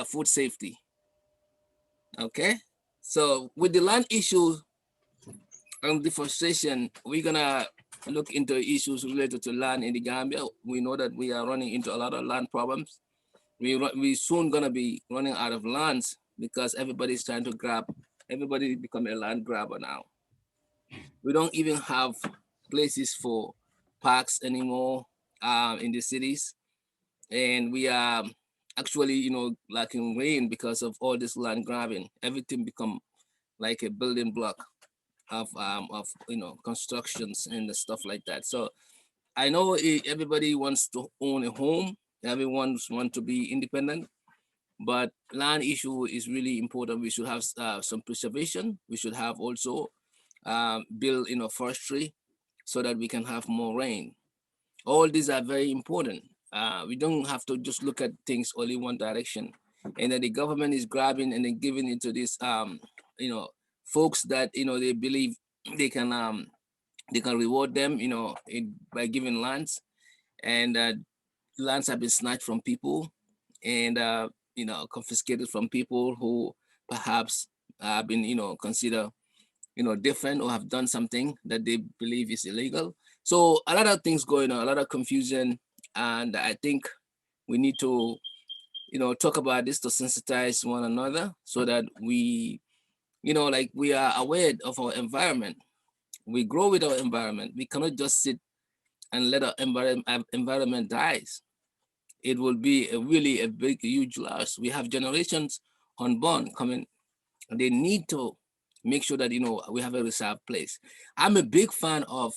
food safety. Okay, so with the land issue and deforestation, we're gonna look into issues related to land in the Gambia. We know that we are running into a lot of land problems. We soon gonna be running out of lands because everybody's trying to grab. Everybody become a land grabber now. We don't even have places for parks anymore in the cities, and we are actually, lacking rain because of all this land grabbing. Everything become like a building block of constructions and the stuff like that. So I know everybody wants to own a home. Everyone wants to be independent, but land issue is really important. We should have some preservation. We should have also build forestry so that we can have more rain. All these are very important. We don't have to just look at things only one direction, and then the government is grabbing and then giving it to these folks that they believe they can reward them by giving lands, and lands have been snatched from people and confiscated from people who perhaps have been considered different or have done something that they believe is illegal. So a lot of things going on, a lot of confusion, and I think we need to talk about this to sensitize one another so that we like we are aware of our environment. We grow with our environment. We cannot just sit and let our environment dies. It will be really a big, huge loss. We have generations unborn coming. They need to make sure that we have a reserved place. I'm a big fan of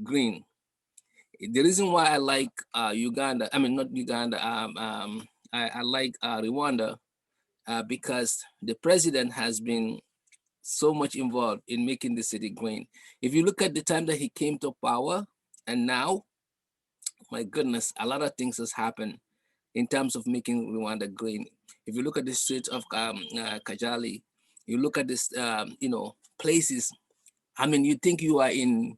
green. The reason why I like Uganda, I mean not Uganda, I like Rwanda because the president has been so much involved in making the city green. If you look at the time that he came to power and now, my goodness, a lot of things has happened in terms of making Rwanda green. If you look at the streets of Kajali, you look at this, places. I mean, you think you are in.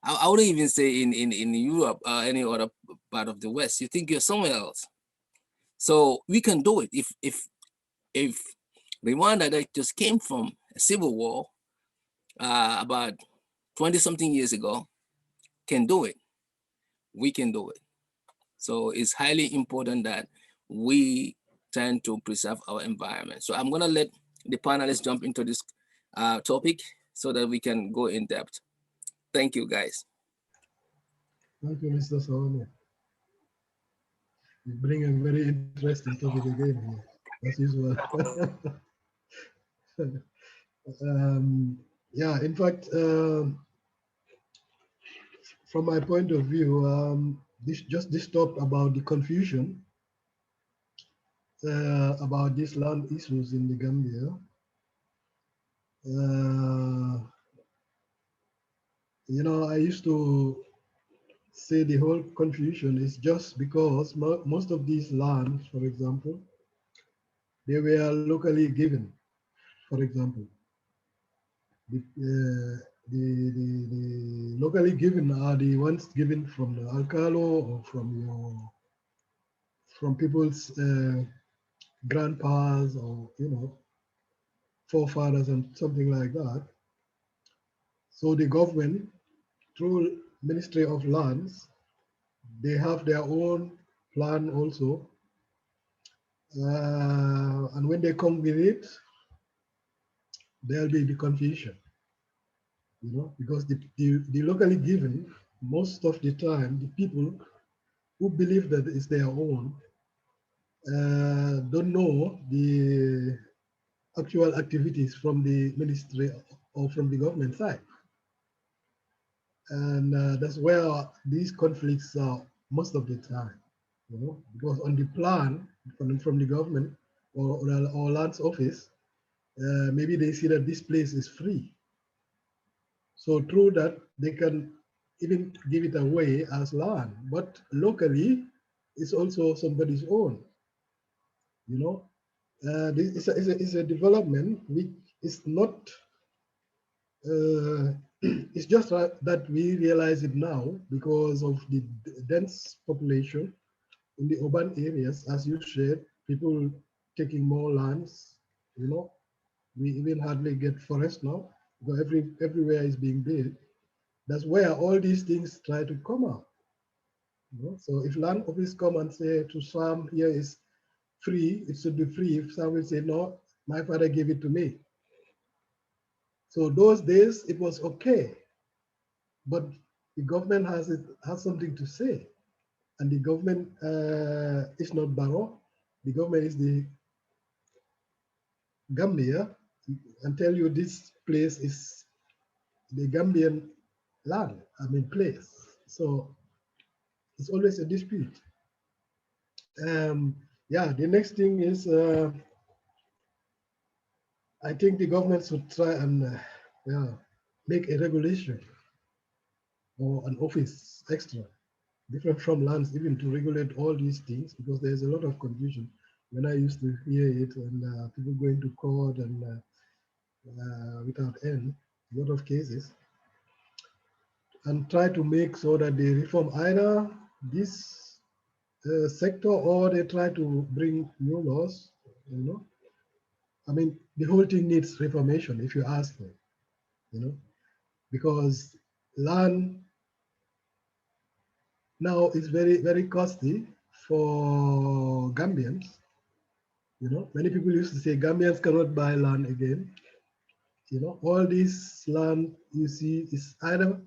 I wouldn't even say in Europe or any other part of the West. You think you're somewhere else. So we can do it if Rwanda that just came from a civil war about 20 something years ago can do it. We can do it. So it's highly important that we tend to preserve our environment. So I'm gonna let the panelists jump into this topic so that we can go in depth. Thank you, guys. Thank you, Mr. Sawane. You bring a very interesting topic again here, as usual. Yeah, in fact, from my point of view, this talk about the confusion about these land issues in the Gambia. I used to say the whole confusion is just because most of these lands, for example, they were locally given. For example, the locally given are the ones given from the alcalo or from people's grandpas or forefathers and something like that. So the government, through Ministry of Lands, they have their own plan also, and when they come with it, there'll be the confusion. Because the locally given, most of the time, the people who believe that it's their own don't know the actual activities from the ministry or from the government side. And that's where these conflicts are most of the time, because on the plan from the government or land's office, maybe they see that this place is free. So through that, they can even give it away as land, but locally, it's also somebody's own. This is a development which is not. It's just that we realize it now because of the dense population in the urban areas, as you said. people taking more lands, you know. We even hardly get forest now because everywhere is being built. That's where all these things try to come out. You know? So if land office come and say to some here is free, it should be free. If some will say no, my father gave it to me. So those days it was okay, but the government has something to say, and the government is not Barrow. The government is the Gambia, and tell you this place is the Gambian land. I mean place. So it's always a dispute. Yeah, the next thing is I think the government should try and yeah, make a regulation or an office extra, different from lands, even to regulate all these things, because there's a lot of confusion. When I used to hear it, and people going to court and without end, a lot of cases, and try to make so that they reform either this sector or they try to bring new laws. You know, I mean, the whole thing needs reformation, if you ask me. You know, because land now is very costly for Gambians. You know, many people used to say Gambians cannot buy land again. You know, all this land you see is either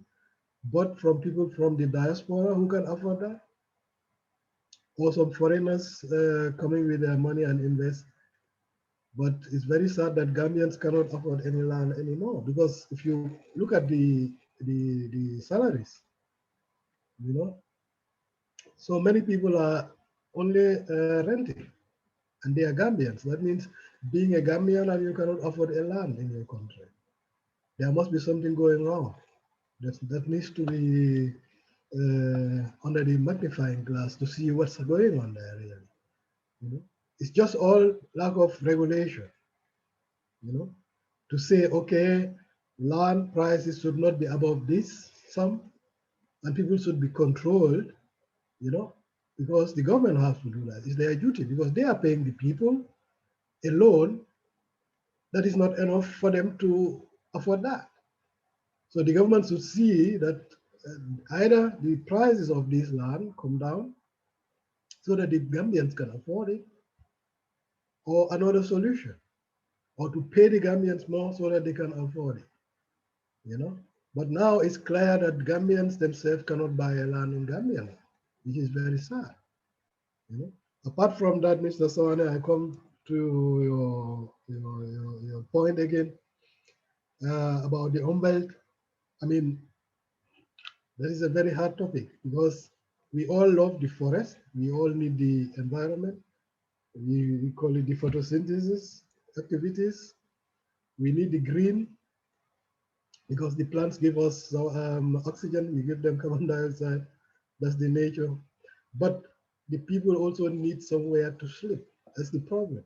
bought from people from the diaspora who can afford that, or some foreigners coming with their money and invest. But it's very sad that Gambians cannot afford any land anymore, because if you look at the salaries, you know, so many people are only renting, and they are Gambians. That means being a Gambian and you cannot afford a land in your country. There must be something going wrong. That needs to be under the magnifying glass to see what's going on there. Really, you know, it's just all lack of regulation. You know, to say okay, land prices should not be above this sum, and people should be controlled. You know, because the government has to do that. It's their duty because they are paying the people a loan that is not enough for them to afford that. So the government should see that either the prices of this land come down so that the Gambians can afford it, or another solution, or to pay the Gambians more so that they can afford it. You know, but now it's clear that Gambians themselves cannot buy a land in Gambia, which is very sad. You know, apart from that, Mr. Sawane, I come to your point again about the Umbelt. I mean, that is a very hard topic because we all love the forest. We all need the environment. We call it the photosynthesis activities. We need the green because the plants give us oxygen. We give them carbon dioxide. That's the nature. But the people also need somewhere to sleep. That's the problem.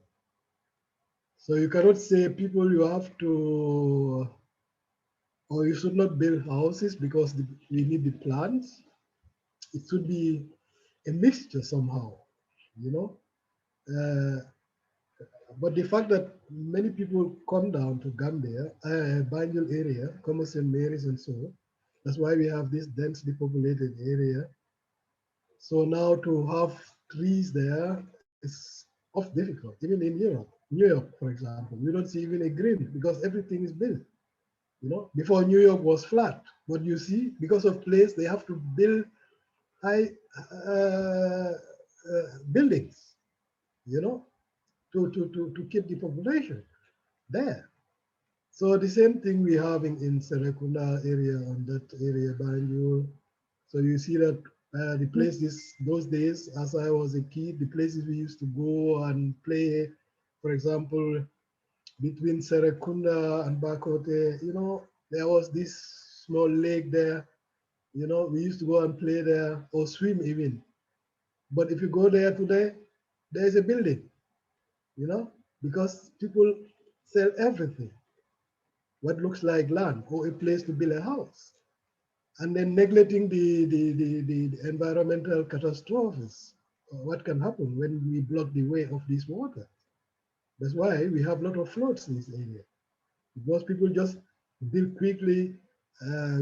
So you cannot say people you have to, or you should not build houses because we need the plants. It should be a mixture somehow, you know. Uh, but the fact that many people come down to Gambia, Banjul area, Commerce and Marys and so on, that's why we have this densely populated area. So now to have trees there is of difficult, even in Europe. New York, for example, we don't see even a green because everything is built. You know, before New York was flat. But you see, because of place, they have to build high buildings, you know, to keep the population there. So the same thing we have in Serekunda area, on that area, Banjul. So you see that the places, those days, as I was a kid, the places we used to go and play, for example, between Serekunda and Bakote, you know, there was this small lake there. You know, we used to go and play there or swim even. But if you go there today, there is a building, you know, because people sell everything, what looks like land or a place to build a house, and then neglecting the environmental catastrophes. what can happen when we block the way of this water. That's why we have a lot of floods in this area, because people just build quickly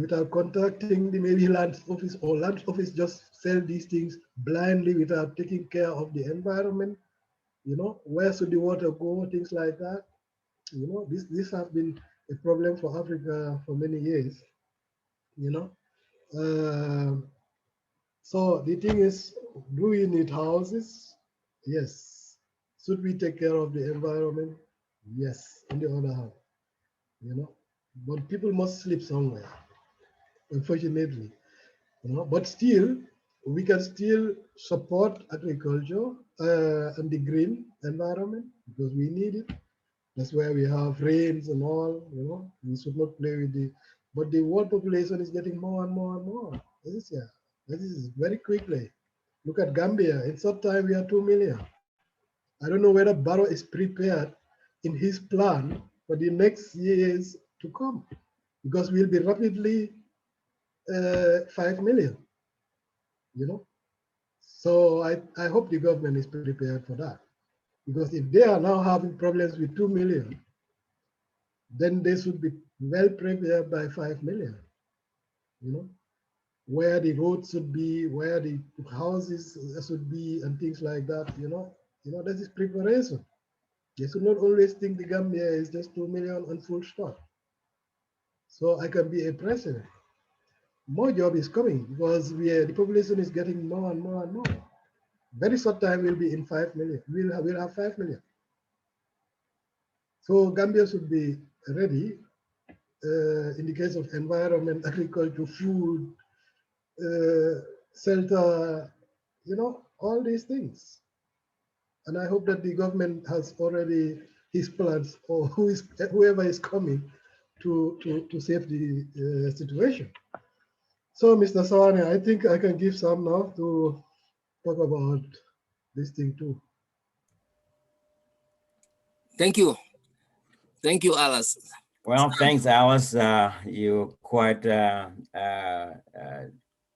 without contacting the maybe land office, or land office just sell these things blindly without taking care of the environment. Where should the water go? Things like that. This has been a problem for Africa for many years. You know. Uh, so the thing is, do we need houses? Yes. Should we take care of the environment? Yes. On the other hand, you know, but people must sleep somewhere. Unfortunately, but still, we can still support agriculture and the green environment because we need it. That's why we have rains and all. We should not play with the. But the world population is getting more and more and more. This is very quickly. Look at Gambia. In short time, we are 2 million. I don't know whether Barrow is prepared in his plan for the next years to come, because we'll be rapidly 5 million. You know, so I hope the government is prepared for that, because if they are now having problems with 2 million, then they should be well prepared by 5 million. You know, where the roads should be, where the houses should be, and things like that. That is preparation. They should not always think the Gambia is just 2 million and full stop. So I can be a president. More job is coming because the population is getting more and more and more. Very short time we'll be in 5 million. We'll have 5 million. So Gambia should be ready in the case of environment, agriculture, food, shelter, all these things. And I hope that the government has already his plans, or whoever is coming to save the situation. So, Mr. Sawane, I think I can give some now to talk about this thing too. Thank you. Thank you, Alice. Well, thanks, Alice. You quietly,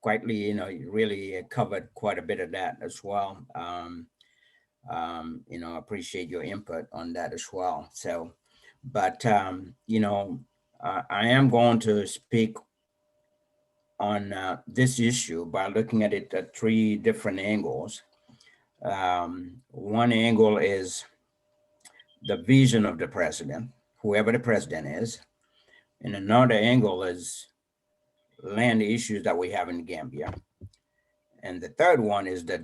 you really covered quite a bit of that as well. Appreciate your input on that as well. So, but I am going to speak on this issue by looking at it at three different angles. One angle is the vision of the president, whoever the president is, and another angle is land issues that we have in Gambia. And the third one is the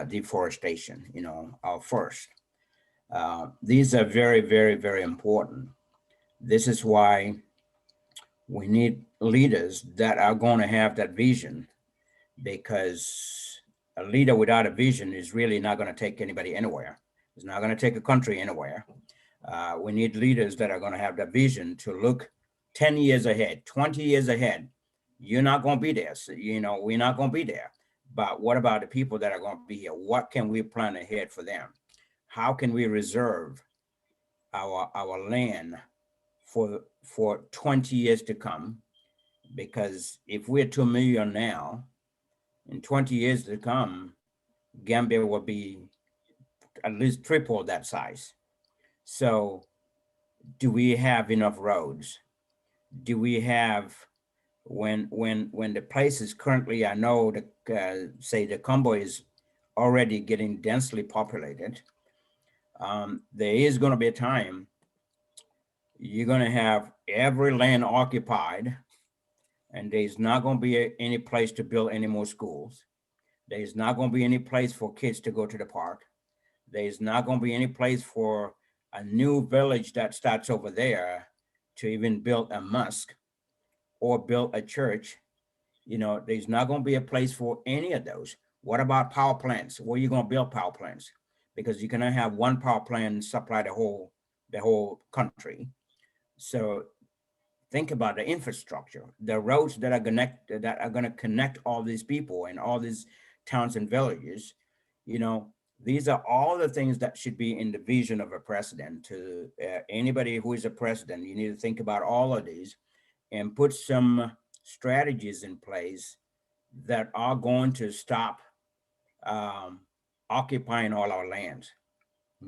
deforestation, our first. These are very, very, very important. This is why we need leaders that are going to have that vision, because a leader without a vision is really not going to take anybody anywhere. It's not going to take a country anywhere. We need leaders that are going to have that vision to look 10 years ahead, 20 years ahead. You're not going to be there. So, we're not going to be there. But what about the people that are going to be here? What can we plan ahead for them? How can we reserve our land for 20 years to come? Because if we're 2 million now, in 20 years to come, Gambia will be at least triple that size. So do we have enough roads? Do we have, when the places currently, I know say the Combo is already getting densely populated, there is going to be a time you're going to have every land occupied, and there's not going to be any place to build any more schools. There's not going to be any place for kids to go to the park. There's not going to be any place for a new village that starts over there to even build a mosque or build a church. There's not going to be a place for any of those. What about power plants? Where are you going to build power plants? Because you cannot have one power plant supply the whole country. So think about the infrastructure, the roads that are going to connect all these people and all these towns and villages. These are all the things that should be in the vision of a president. To anybody who is a president, you need to think about all of these and put some strategies in place that are going to stop occupying all our lands.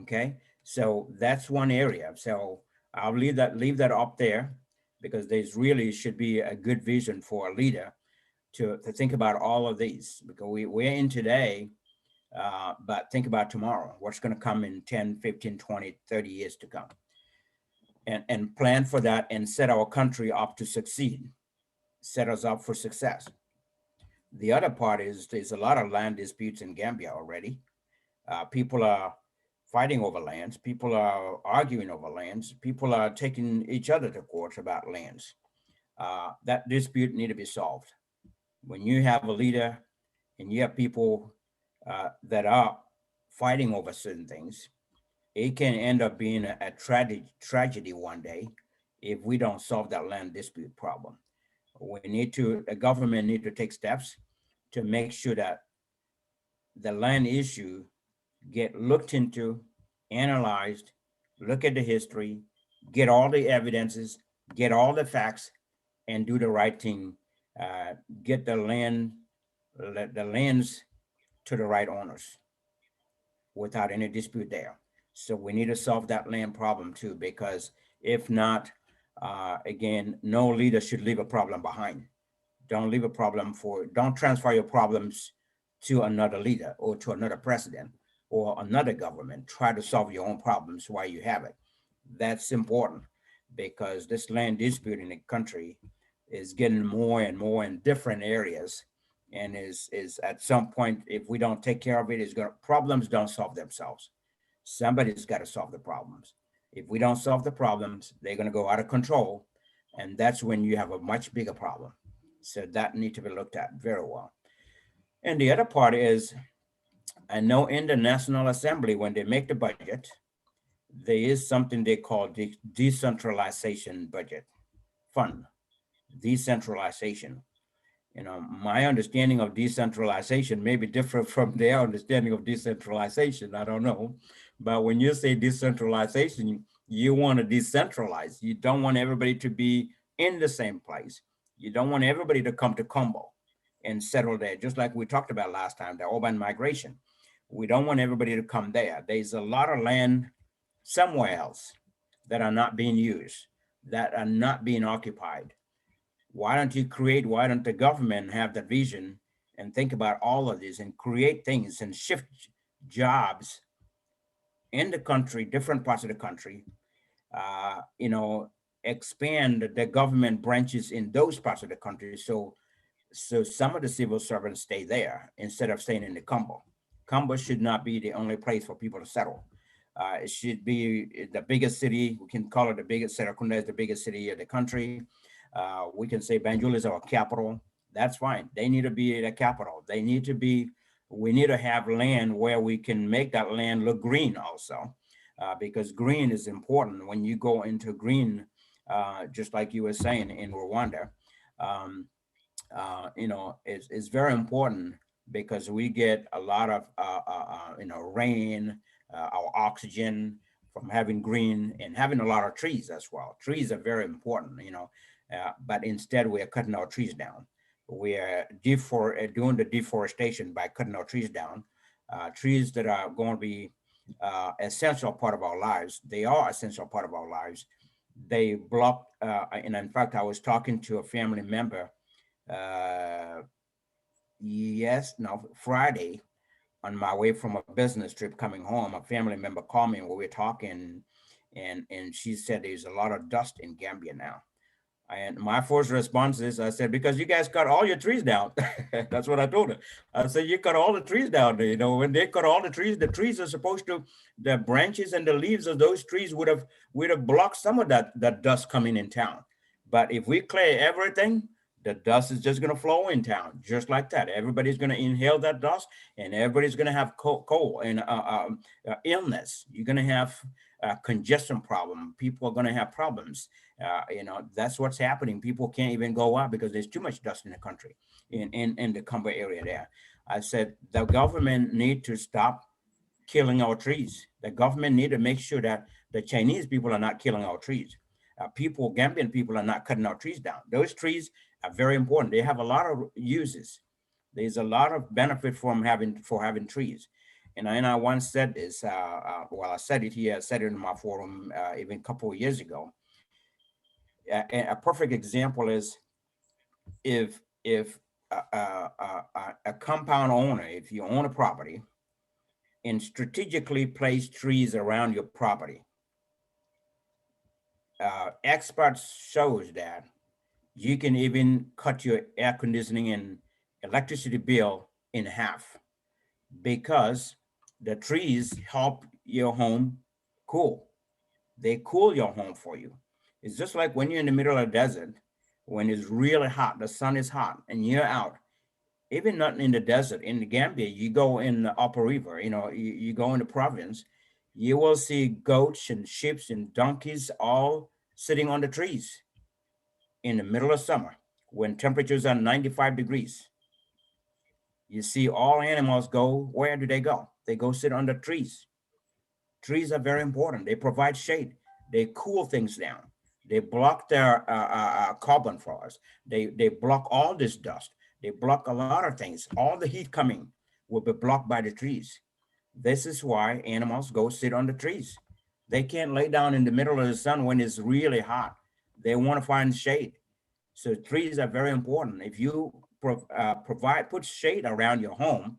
Okay, so that's one area. So I'll leave that up there because there's really should be a good vision for a leader to think about all of these because we're in today, but think about tomorrow, what's going to come in 10, 15, 20, 30 years to come, and plan for that and set our country up to succeed, set us up for success. The other part is there's a lot of land disputes in Gambia already. People are fighting over lands. People are arguing over lands. People are taking each other to court about lands. That dispute need to be solved. When you have a leader and you have people that are fighting over certain things, it can end up being a tragedy one day if we don't solve that land dispute problem. The government need to take steps to make sure that the land issue get looked into, analyzed, look at the history, get all the evidences, get all the facts, and do the right thing. Uh, get the lands to the right owners without any dispute there. So we need to solve that land problem too, because if not, again, no leader should leave a problem behind. Don't transfer your problems to another leader or to another president or another government. Try to solve your own problems while you have it. That's important because this land dispute in the country is getting more and more in different areas, and is at some point, if we don't take care of it, problems don't solve themselves. Somebody's got to solve the problems. If we don't solve the problems, they're going to go out of control, and that's when you have a much bigger problem. So that need to be looked at very well. And the other part is, I know in the National Assembly, when they make the budget, there is something they call the decentralization budget fund. Decentralization. My understanding of decentralization may be different from their understanding of decentralization. I don't know. But when you say decentralization, you want to decentralize. You don't want everybody to be in the same place. You don't want everybody to come to Combo and settle there, just like we talked about last time, the urban migration. We don't want everybody to come there. There's a lot of land somewhere else that are not being used, that are not being occupied. Why don't the government have that vision and think about all of this and create things and shift jobs in the country, different parts of the country, uh, you know, expand the government branches in those parts of the country. So some of the civil servants stay there instead of staying in the Combo. Combo should not be the only place for people to settle. It should be the biggest city. We can call it the biggest. Serakunda is the biggest city of the country. We can say Banjul is our capital. That's fine. They need to be the capital. We need to have land where we can make that land look green also, because green is important. When you go into green, just like you were saying in Rwanda, um, it's very important because we get a lot of, rain, our oxygen from having green and having a lot of trees as well. Trees are very important. But instead we are cutting our trees down. We are doing the deforestation by cutting our trees down. Trees that are going to be essential part of our lives. They are essential part of our lives. They block, and in fact, I was talking to a family member uh, Friday on my way from a business trip coming home. A family member called me and we were talking, and she said there's a lot of dust in Gambia now. And my first response is, I said, because you guys cut all your trees down. That's what I told her. I said, you cut all the trees down. When they cut all the trees are supposed to, the branches and the leaves of those trees would have blocked some of that dust coming in town. But if we clear everything, the dust is just going to flow in town, just like that. Everybody's going to inhale that dust, and everybody's going to have cold and illness. You're going to have congestion problem. People are going to have problems. That's what's happening. People can't even go out because there's too much dust in the country, in the Combo area there. I said the government need to stop killing our trees. The government need to make sure that the Chinese people are not killing our trees. Gambian people are not cutting our trees down. Those trees are very important. They have a lot of uses. There's a lot of benefit from having trees. And I once said this, well, I said it here, I said it in my forum even a couple of years ago. A perfect example is if a compound owner, if you own a property and strategically place trees around your property, experts shows that you can even cut your air conditioning and electricity bill in half because the trees help your home cool. They cool your home for you. It's just like when you're in the middle of the desert, when it's really hot, the sun is hot, and you're out. Even not in the desert, in the Gambia, you go in the upper river, you go in the province, you will see goats and sheep and donkeys all sitting on the trees in the middle of summer when temperatures are 95 degrees. You see all animals go, where do they go? They go sit under trees. Trees are very important. They provide shade. They cool things down. They block their carbon for us. They block all this dust. They block a lot of things. All the heat coming will be blocked by the trees. This is why animals go sit on the trees. They can't lay down in the middle of the sun when it's really hot. They want to find shade. So trees are very important. If you put shade around your home,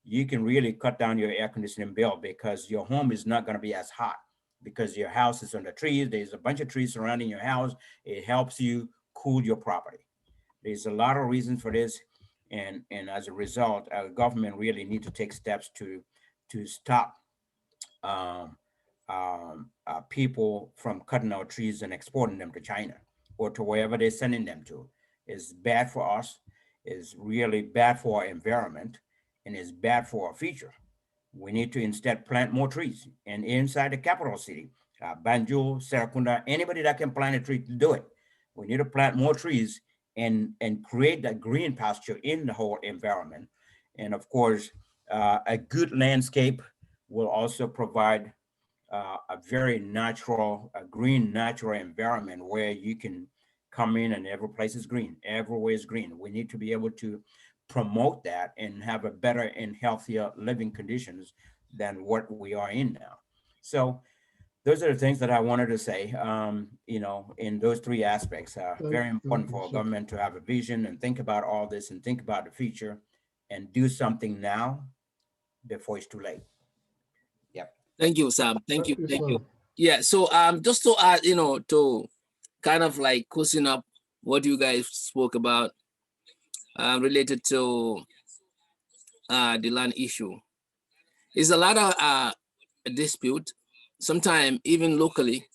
you can really cut down your air conditioning bill because your home is not going to be as hot because your house is under trees. There's a bunch of trees surrounding your house. It helps you cool your property. There's a lot of reasons for this. And as a result, our government really need to take steps to stop um, people from cutting our trees and exporting them to China or to wherever they're sending them to. It's bad for us. It's really bad for our environment, and it's bad for our future. We need to instead plant more trees. And inside the capital city, Banjul, Serakunda, anybody that can plant a tree to do it. We need to plant more trees and create that green pasture in the whole environment. And of course, a good landscape will also provide a very natural, a green, natural environment where you can come in and every place is green, everywhere is green. We need to be able to promote that and have a better and healthier living conditions than what we are in now. So those are the things that I wanted to say, in those three aspects. Very important for our Sure. government to have a vision and think about all this and think about the future and do something now before it's too late. Yep. Thank you, Sam. Thank you. Thank you. Sam. Yeah. So just to add, to kind of like closing up what you guys spoke about related to the land issue. It's a lot of dispute. Sometimes even locally,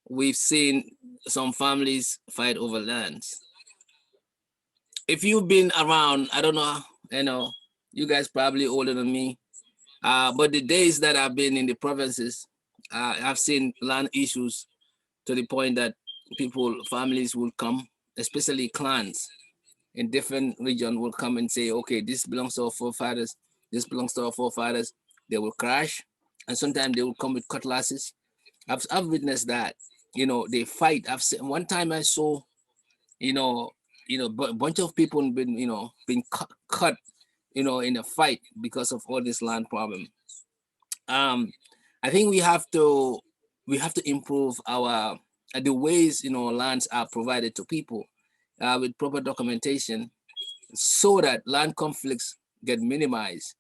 we've seen some families fight over lands. If you've been around, I don't know, you guys probably older than me, but the days that I've been in the provinces, I've seen land issues to the point that families will come, especially clans in different regions will come and say, okay, this belongs to our forefathers, this belongs to our forefathers. They will crash, and sometimes they will come with cutlasses. I've witnessed that. They fight. I've seen one time I saw, a bunch of people been cut, in a fight because of all this land problem. I think we have to improve our the ways lands are provided to people with proper documentation so that land conflicts get minimized,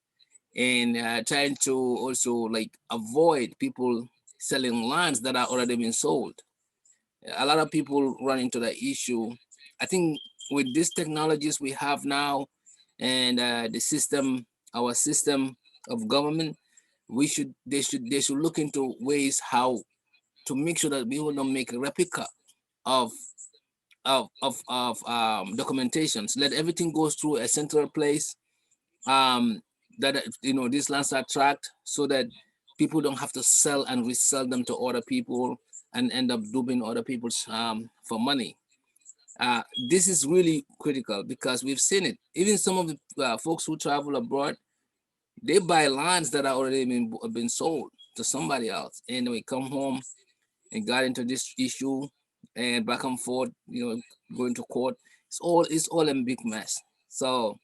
and trying to also like avoid people selling lands that are already been sold. A lot of people run into that issue. I think with these technologies we have now and our system of government, they should look into ways how to make sure that we will not make a replica of documentations. Let everything goes through a central place, that these lands are tracked so that people don't have to sell and resell them to other people and end up duping other people's for money. This is really critical because we've seen it. Even some of the folks who travel abroad, they buy lands that are already been sold to somebody else, and we come home and got into this issue and back and forth, going to court. It's all a big mess. So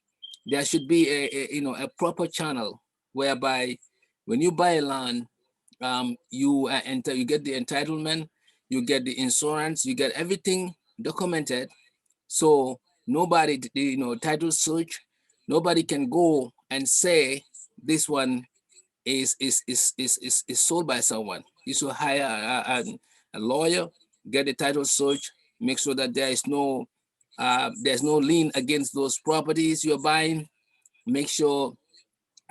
there should be a proper channel whereby when you buy land, you you get the entitlement, you get the insurance, you get everything documented. So nobody, title search, nobody can go and say this one is sold by someone. You should hire a lawyer, get the title search, make sure that there's no lien against those properties you're buying. Make sure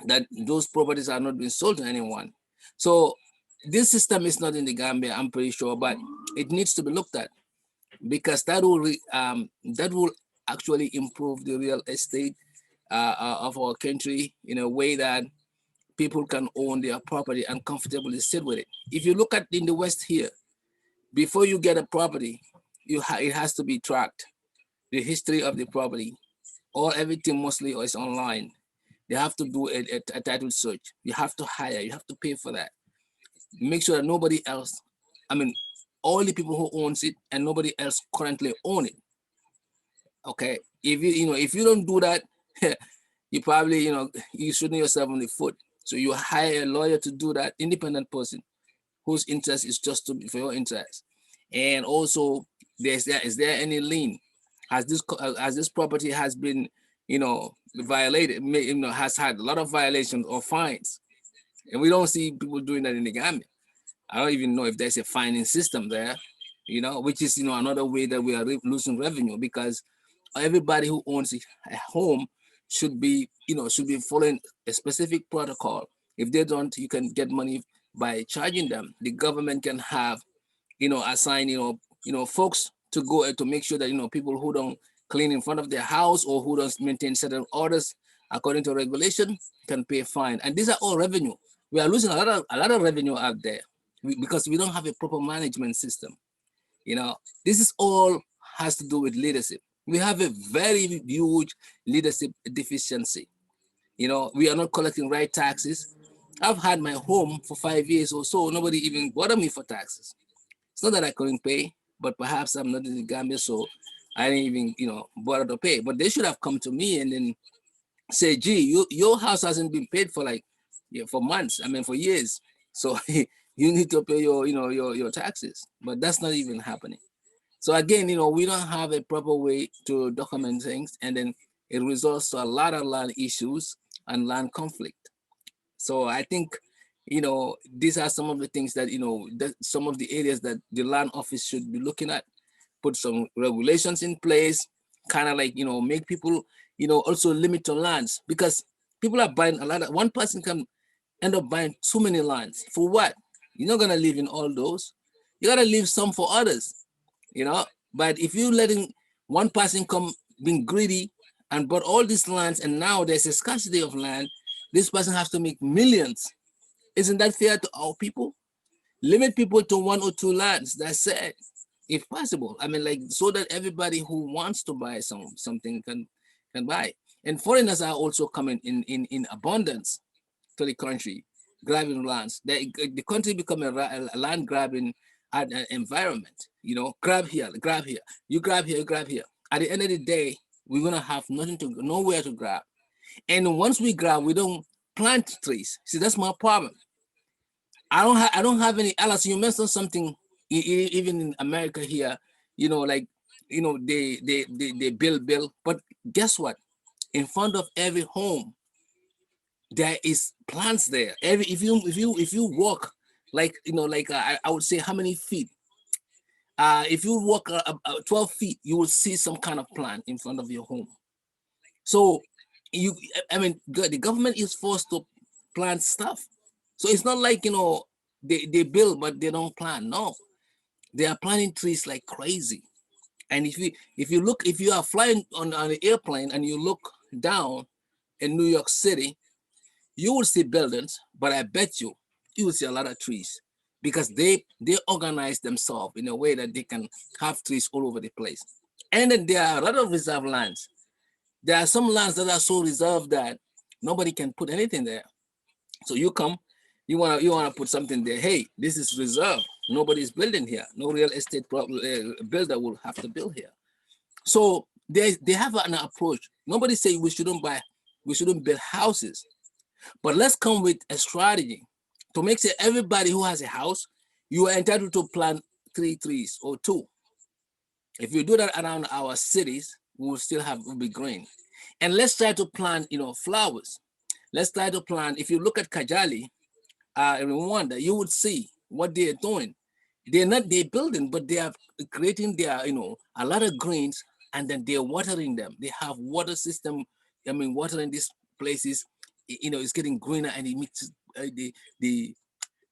that those properties are not being sold to anyone. So this system is not in the Gambia, I'm pretty sure, but it needs to be looked at, because that will actually improve the real estate of our country in a way that people can own their property and comfortably sit with it. If you look at in the West here, before you get a property, it has to be tracked, the history of the property, or everything mostly is online. They have to do a title search. You have to hire, you have to pay for that. Make sure that nobody else, all the people who owns it and nobody else currently own it. Okay, if you don't do that, you probably, you shooting yourself in the foot. So you hire a lawyer to do that, independent person whose interest is just for your interest. And also, is there any lien? Has this property has been, violated, has had a lot of violations or fines? And we don't see people doing that in the Gambia. I don't even know if there's a fining system there, which is, another way that we are losing revenue, because everybody who owns a home should be following a specific protocol. If they don't, you can get money by charging them. The government can have, assign, folks to go to make sure that, people who don't clean in front of their house or who don't maintain certain orders according to regulation can pay fine. And these are all revenue. We are losing a lot of revenue out there because we don't have a proper management system. This is all has to do with leadership. We have a very huge leadership deficiency. We are not collecting right taxes. I've had my home for 5 years or so. Nobody even bothered me for taxes. It's not that I couldn't pay, but perhaps I'm not in the Gambia, so I didn't even, bother to pay. But they should have come to me and then say, gee, your house hasn't been paid for for months. For years. So you need to pay your taxes. But that's not even happening. So again, we don't have a proper way to document things, and then it results to a lot of land issues and land conflict. So I think, these are some of the things that, some of the areas that the land office should be looking at, put some regulations in place, kind of make people, also limit on lands, because people are buying a lot of, one person can end up buying too many lands. For what? You're not gonna live in all those. You gotta leave some for others. But if you letting one person come being greedy and bought all these lands, and now there's a scarcity of land, this person has to make millions. Isn't that fair to our people? Limit people to 1 or 2 lands, that's it, if possible. So that everybody who wants to buy something can buy. And foreigners are also coming in abundance to the country, grabbing lands. The country become a land grabbing environment. Grab here, you grab here, you grab here. At the end of the day, we're gonna have nowhere to grab. And once we grab, we don't plant trees. See, that's my problem. I don't have any. Alice, you mentioned something. Even in America here, they build, but guess what? In front of every home, there is plants there. If you walk I would say how many feet? If you walk 12 feet, you will see some kind of plant in front of your home. So the government is forced to plant stuff. So it's not like they build but they don't plant. No, they are planting trees like crazy. And if you are flying on an airplane and you look down in New York City, you will see buildings, but I bet you will see a lot of trees, because they organize themselves in a way that they can have trees all over the place. And then there are a lot of reserve lands. There are some lands that are so reserved that nobody can put anything there. So you come, you wanna put something there. Hey, this is reserved. Nobody's building here. No real estate builder will have to build here. So they have an approach. Nobody say we shouldn't build houses, But let's come with a strategy to make sure everybody who has a house, you are entitled to plant 3 trees or 2. If you do that around our cities, we will still have will be green. And let's try to plant, flowers. Let's try to plant. If you look at Kajali, in Rwanda, you would see what they are doing. They're building, but they are creating their, a lot of greens, and then they're watering them. They have water system. I mean, watering these places, it's getting greener, and it makes the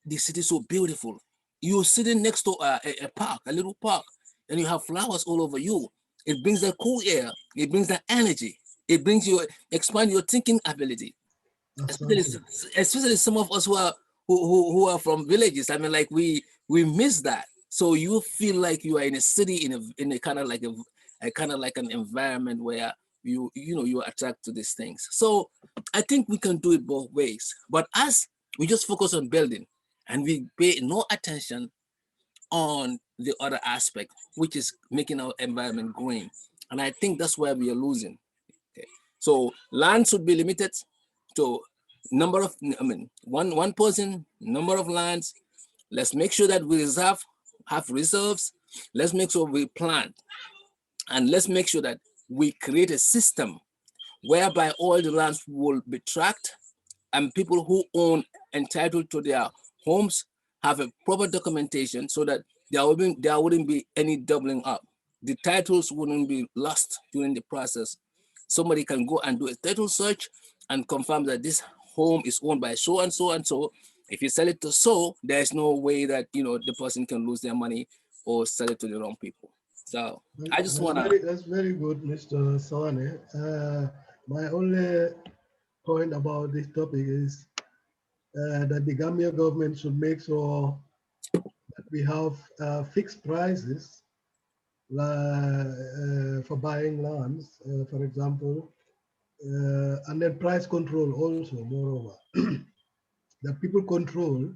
the city so beautiful. You're sitting next to a park, a little park, and you have flowers all over you. It brings the cool air. It brings the energy. It brings you expand your thinking ability. Especially, Absolutely. especially some of us who are from villages. I mean, like we miss that. So you feel like you are in a city in a kind of like a kind of like an environment where you are attracted to these things. So I think we can do it both ways. But as we just focus on building and we pay no attention on the other aspect, which is making our environment green. And I think that's where we are losing. Okay. So land should be limited to number of, I mean, one person, number of lands. Let's make sure that we have reserves. Let's make sure we plant, and let's make sure that we create a system whereby all the lands will be tracked, and people who own entitled to their homes have a proper documentation so that there wouldn't be any doubling up. The titles wouldn't be lost during the process. Somebody can go and do a title search and confirm that this home is owned by so and so and so. If you sell it to so, there's no way that the person can lose their money or sell it to the wrong people. So I just wanna. That's very good, Mr. Sawane. My only point about this topic is that the Gambia government should make sure that we have fixed prices for buying lands, for example, and then price control also, moreover, that people control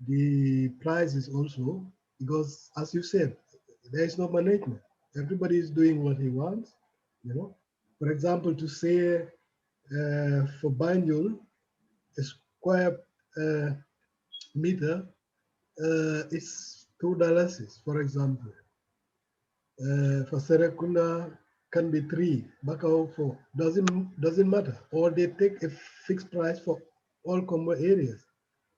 the prices also, because as you said, there is no management. Everybody is doing what he wants. For example, to say for Banjul, a square meter is $2, for example. For Serekunda can be 3, Bakau 4. Doesn't matter. Or they take a fixed price for all combo areas.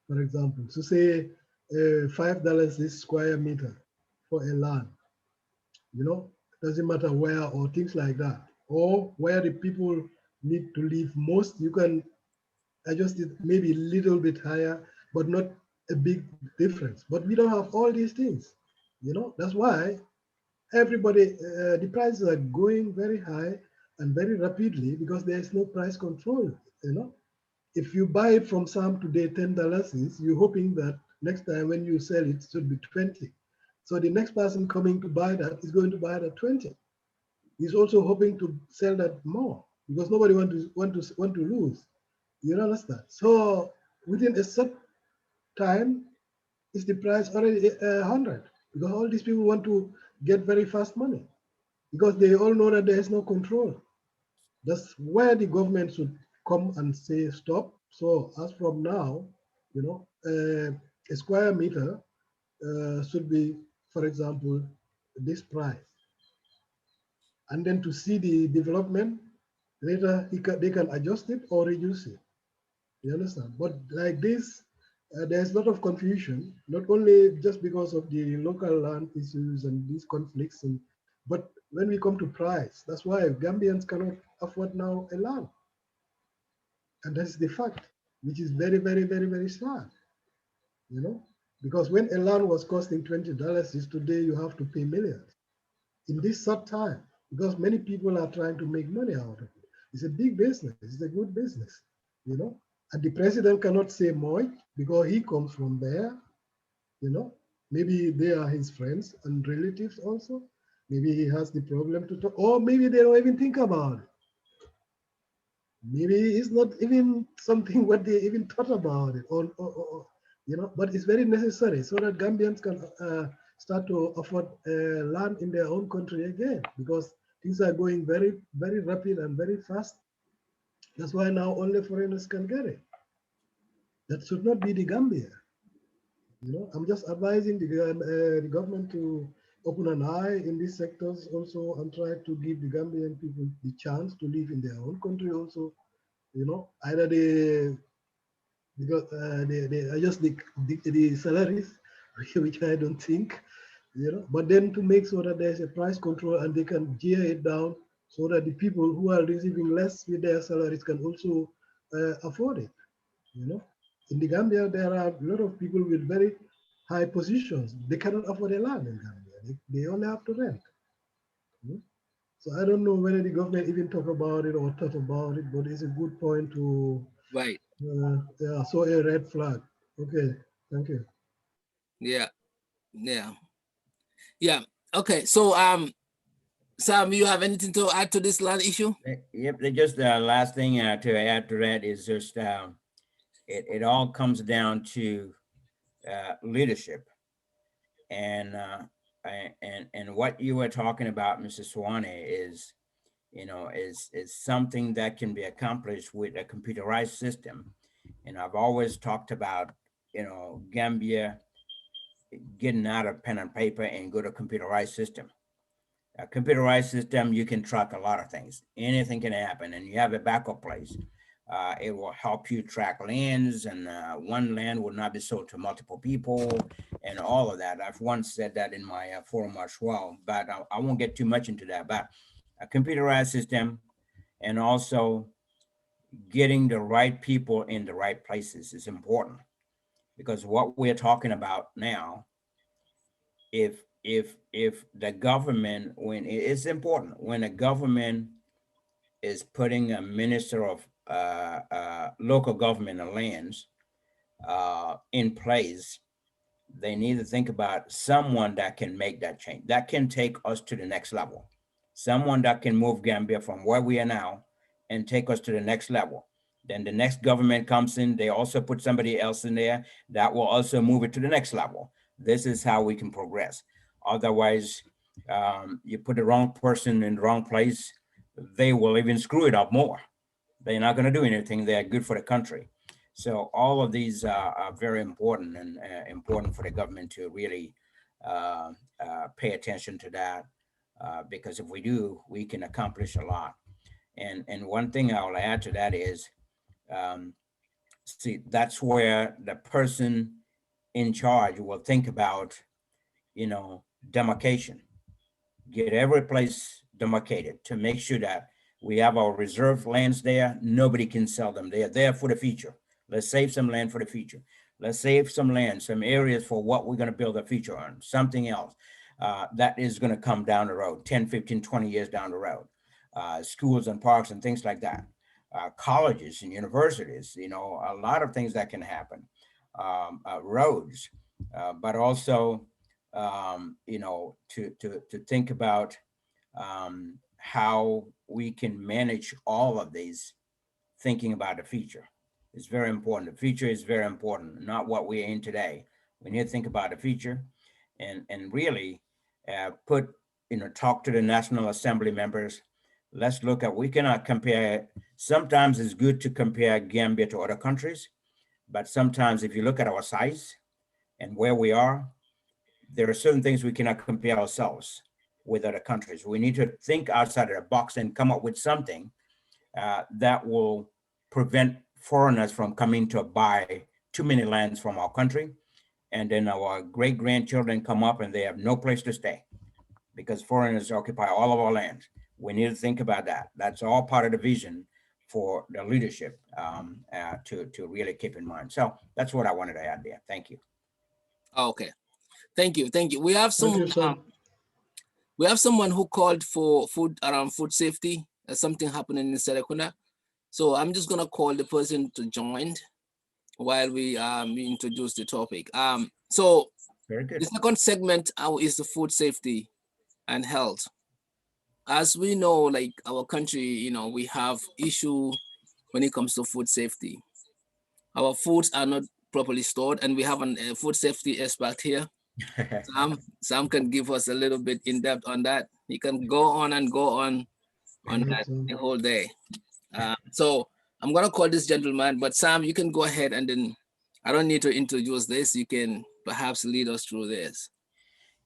For example, to say $5 is square meter for a land. Doesn't matter where or things like that. Or where the people need to live most, you can adjust it maybe a little bit higher, but not a big difference. But we don't have all these things. That's why everybody, the prices are going very high and very rapidly because there is no price control. If you buy it from some today, $10, you're hoping that next time when you sell it should be 20. So the next person coming to buy that is going to buy it at 20. He's also hoping to sell that more because nobody want to lose. You understand? So within a set time, is the price already 100? Because all these people want to get very fast money because they all know that there is no control. That's where the government should come and say stop. So as from now, a square meter should be, for example, this price. And then to see the development, later they can adjust it or reduce it. You understand? But like this, there's a lot of confusion, not only just because of the local land issues and these conflicts, but when we come to price, that's why Gambians cannot afford now a land. And that's the fact, which is very, very, very, very sad, you know? Because when a land was costing $20, is today you have to pay millions in this short time, because many people are trying to make money out of it. It's a big business, it's a good business, you know? And the president cannot say much because he comes from there, you know? Maybe they are his friends and relatives also. Maybe he has the problem to talk, or maybe they don't even think about it. Maybe it's not even something what they even thought about it, but it's very necessary so that Gambians can start to afford land in their own country again, because things are going very, very rapid and very fast. That's why now only foreigners can get it. That should not be the Gambia. I'm just advising the government to open an eye in these sectors also and try to give the Gambian people the chance to live in their own country also. Either they adjust the salaries, which I don't think, but then to make sure that there's a price control and they can gear it down so that the people who are receiving less with their salaries can also afford it. You know, in the Gambia, there are a lot of people with very high positions. They cannot afford a land in Gambia. They only have to rent. you know. So I don't know whether the government even talk about it or thought about it, but it's a good point to Right. yeah, saw a red flag. Okay, thank you. Yeah. Yeah. Yeah. Okay. So Sam, you have anything to add to this land issue? Yep, just the last thing to add to that is just it all comes down to leadership and and what you were talking about, Mr. Swane, is is something that can be accomplished with a computerized system. And I've always talked about Gambia getting out of pen and paper and go to computerized system. A computerized system, you can track a lot of things. Anything can happen, and you have a backup place. It will help you track lands, and one land will not be sold to multiple people, and all of that. I've once said that in my forum as well, but I won't get too much into that. But a computerized system, and also getting the right people in the right places is important, because what we're talking about now, if the government, when it's important, when a government is putting a minister of local government and lands in place, they need to think about someone that can make that change, that can take us to the next level, someone that can move Gambia from where we are now and take us to the next level. Then the next government comes in, they also put somebody else in there that will also move it to the next level. This is how we can progress. Otherwise, you put the wrong person in the wrong place, they will even screw it up more. They're not going to do anything. They're good for the country. So all of these are very important, and important for the government to really pay attention to that, because if we do, we can accomplish a lot. And one thing I'll add to that is, um, see, that's where the person in charge will think about, demarcation, get every place demarcated to make sure that we have our reserve lands there. Nobody can sell them. They are there for the future. Let's save some land for the future. Let's save some land, some areas for what we're going to build a future on, something else that is going to come down the road, 10, 15, 20 years down the road. Schools and parks and things like that. Colleges and universities, a lot of things that can happen. Roads, but also to think about how we can manage all of these, thinking about the future is very important. The future is very important, not what we're in today. We need to think about the future, and really put, talk to the National Assembly members. Let's look at, we cannot compare. Sometimes it's good to compare Gambia to other countries, but sometimes if you look at our size and where we are, there are certain things we cannot compare ourselves with other countries. We need to think outside of the box and come up with something that will prevent foreigners from coming to buy too many lands from our country. And then our great grandchildren come up and they have no place to stay because foreigners occupy all of our lands. We need to think about that. That's all part of the vision for the leadership to really keep in mind. So that's what I wanted to add there. Thank you. Okay. Thank you. Thank you. We have Thank some you, Sam. we have someone who called for food around food safety. Something happening in Serekunda. So I'm just gonna call the person to join while we introduce the topic. So Very good. the second segment is the food safety and health. As we know, like our country, we have issue when it comes to food safety. Our foods are not properly stored, and we have a food safety expert here. Sam can give us a little bit in depth on that. He can go on and go on Right, that Sam. the whole day. So I'm gonna call this gentleman, but Sam, you can go ahead and then I don't need to introduce this. You can perhaps lead us through this.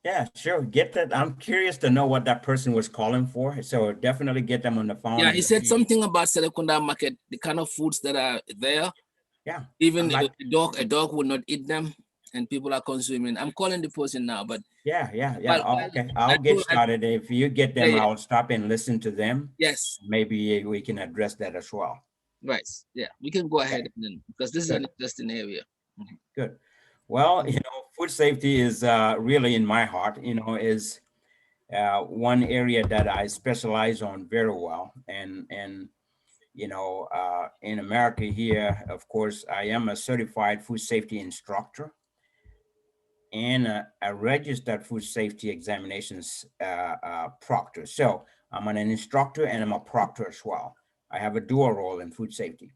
Yeah, sure. Get that. I'm curious to know what that person was calling for. So definitely get them on the phone. Yeah, he And said something about Serekunda market, the kind of foods that are there. yeah, Even like, a dog would not eat them, and people are consuming. I'm calling the person now, but yeah. Oh, okay, I'll I get do. started. If you get them, Yeah. I'll stop and listen to them. Yes. Maybe we can address that as well. Right. Yeah, we can go ahead Okay, and then, because this is an good, interesting area. good. Well, food safety is really in my heart. Is one area that I specialize on very well, and in America here, of course, I am a certified food safety instructor and a registered food safety examinations proctor. So I'm an instructor and I'm a proctor as well. I have a dual role in food safety,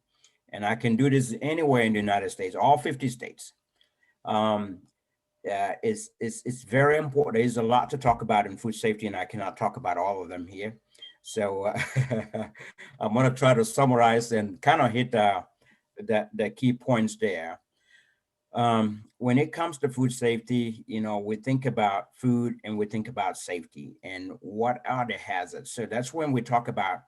and I can do this anywhere in the United States, all 50 states. Um, it's very important. There's a lot to talk about in food safety, and I cannot talk about all of them here. So I'm going to try to summarize and kind of hit the key points there. When it comes to food safety, we think about food and we think about safety and what are the hazards. So that's when we talk about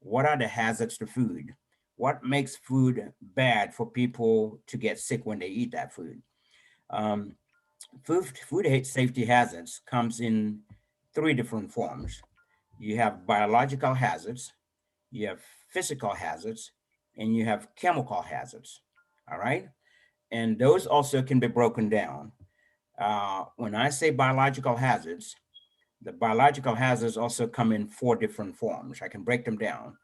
what are the hazards to food, what makes food bad for people to get sick when they eat that food. Um, food safety hazards comes in three different forms. You have biological hazards, you have physical hazards, and you have chemical hazards. All right. And those also can be broken down. When I say biological hazards, the biological hazards also come in four different forms. I can break them down.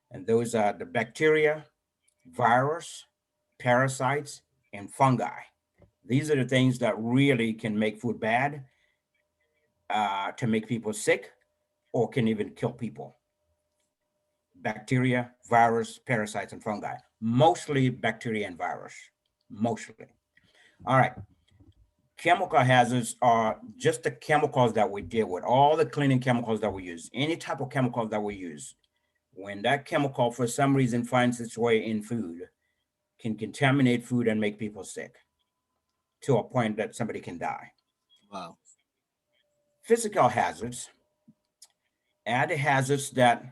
And those are the bacteria, virus, parasites, and fungi. These are the things that really can make food bad, to make people sick, or can even kill people. Bacteria, virus, parasites, and fungi. Mostly bacteria and virus. Mostly. All right. Chemical hazards are just the chemicals that we deal with, all the cleaning chemicals that we use, any type of chemicals that we use. When that chemical, for some reason, finds its way in food, can contaminate food and make people sick to a point that somebody can die. Wow. Physical hazards are the hazards that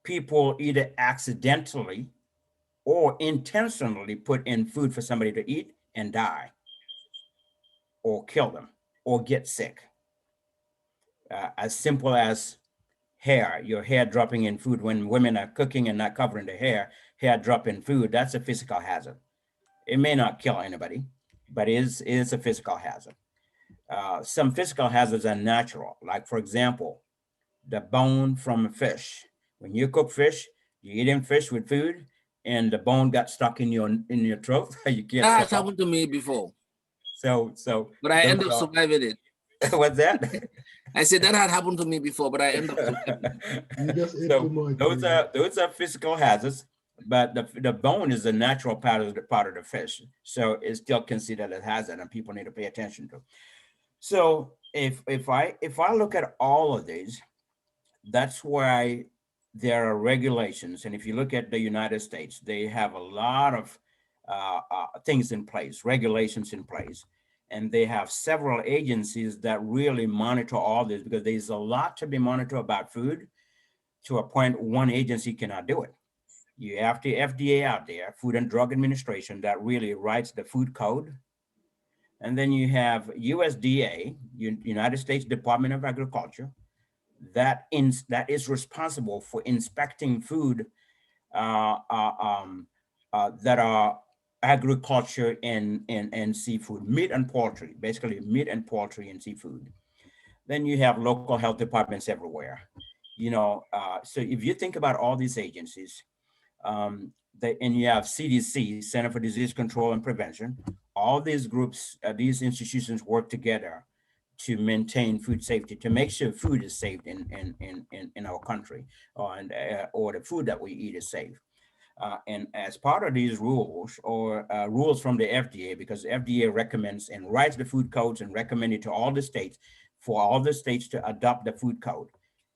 people either accidentally or intentionally put in food for somebody to eat and die, or kill them, or get sick. As simple as your hair dropping in food when women are cooking and not covering their hair drop in food, that's a physical hazard. It may not kill anybody, but it is a physical hazard. Some physical hazards are natural, like for example, the bone from a fish. When you cook fish, you eating fish with food, and the bone got stuck in your throat. You can't That has swallow. happened to me before, So but I those end up are surviving it. what's that? I said that had happened to me before, but I end up surviving it. You just ate too So much. those are physical hazards, but the bone is a natural part of the fish, so it's still considered a hazard, and people need to pay attention to. So if I look at all of these, that's why there are regulations, and if you look at the United States, they have a lot of things in place, regulations in place, and they have several agencies that really monitor all this because there's a lot to be monitored about food to a point one agency cannot do it. You have the FDA out there, Food and Drug Administration, that really writes the food code. And then you have USDA, United States Department of Agriculture, that is responsible for inspecting food uh, uh, um, that are agriculture and seafood, meat and poultry, basically meat and poultry and seafood. Then you have local health departments everywhere. So if you think about all these agencies, and you have CDC, Center for Disease Control and Prevention, all these groups, these institutions work together to maintain food safety, to make sure food is safe in our country, or the food that we eat is safe. And as part of these rules, or rules from the FDA, because FDA recommends and writes the food codes and recommend it to all the states, for all the states to adopt the food code.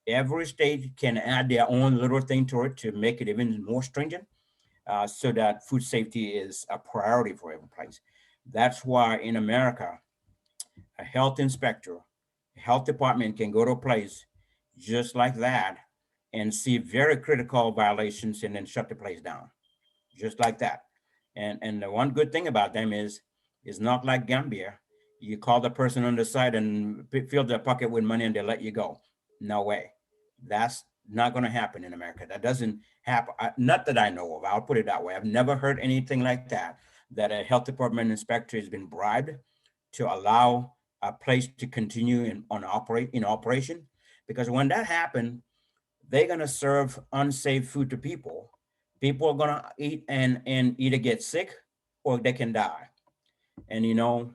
Every state can add their own little thing to it to make it even more stringent, so that food safety is a priority for every place. That's why in America, a health inspector, a health department can go to a place just like that and see very critical violations and then shut the place down, just like that. And the one good thing about them is, it's not like Gambia. You call the person on the side and fill their pocket with money and they let you go. No way. That's not going to happen in America. That doesn't happen. Not that I know of. I'll put it that way. I've never heard anything like that, that a health department inspector has been bribed to allow a place to continue in operation. Because when that happens, they're gonna serve unsafe food to people. People are gonna eat and either get sick or they can die. And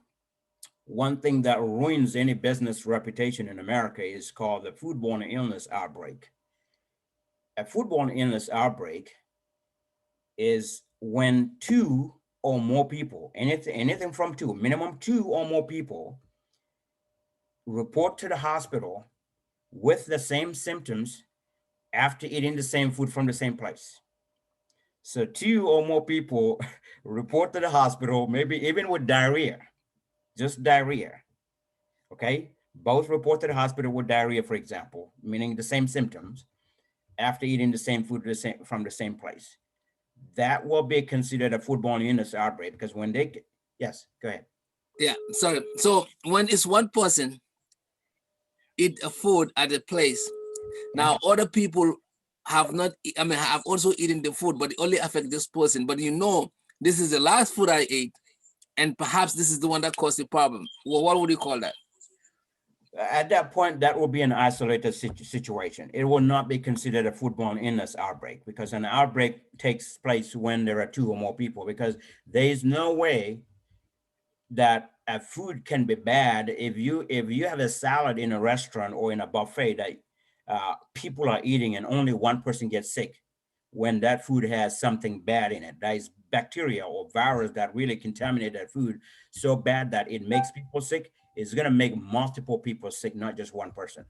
one thing that ruins any business reputation in America is called the foodborne illness outbreak. A foodborne illness outbreak is when two or more people, anything from two, minimum two or more people, report to the hospital with the same symptoms after eating the same food from the same place. So two or more people report to the hospital, maybe even with diarrhea, just diarrhea. Okay. Both report to the hospital with diarrhea, for example, meaning the same symptoms after eating the same food from the same place. That will be considered a foodborne illness outbreak because when yes, go ahead. Yeah, sorry. So when it's one person eat a food at a place, now other people have not, have also eaten the food, but it only affect this person. But this is the last food I ate, and perhaps this is the one that caused the problem. Well, what would you call that? At that point, that will be an isolated situation. It will not be considered a foodborne illness outbreak because an outbreak takes place when there are two or more people, because there is no way that a food can be bad if you have a salad in a restaurant or in a buffet that people are eating and only one person gets sick when that food has something bad in it. That is bacteria or virus that really contaminate that food so bad that it makes people sick. It's going to make multiple people sick, not just one person.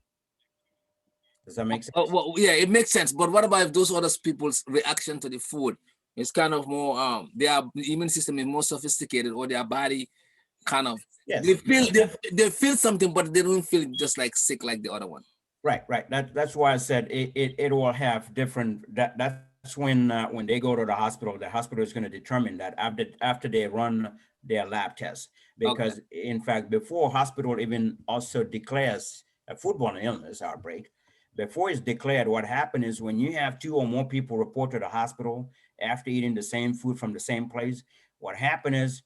Does that make sense? Well, yeah, it makes sense. But what about if those other people's reaction to the food is kind of more, their immune system is more sophisticated, or their body kind of, Yes. they feel something, but they don't feel just like sick like the other one. Right. That's why I said it will have different. That's when they go to the hospital is going to determine that after they run their lab tests. Because in fact, before hospital even also declares a foodborne illness outbreak, before it's declared, what happened is when you have two or more people report to the hospital after eating the same food from the same place, what happened is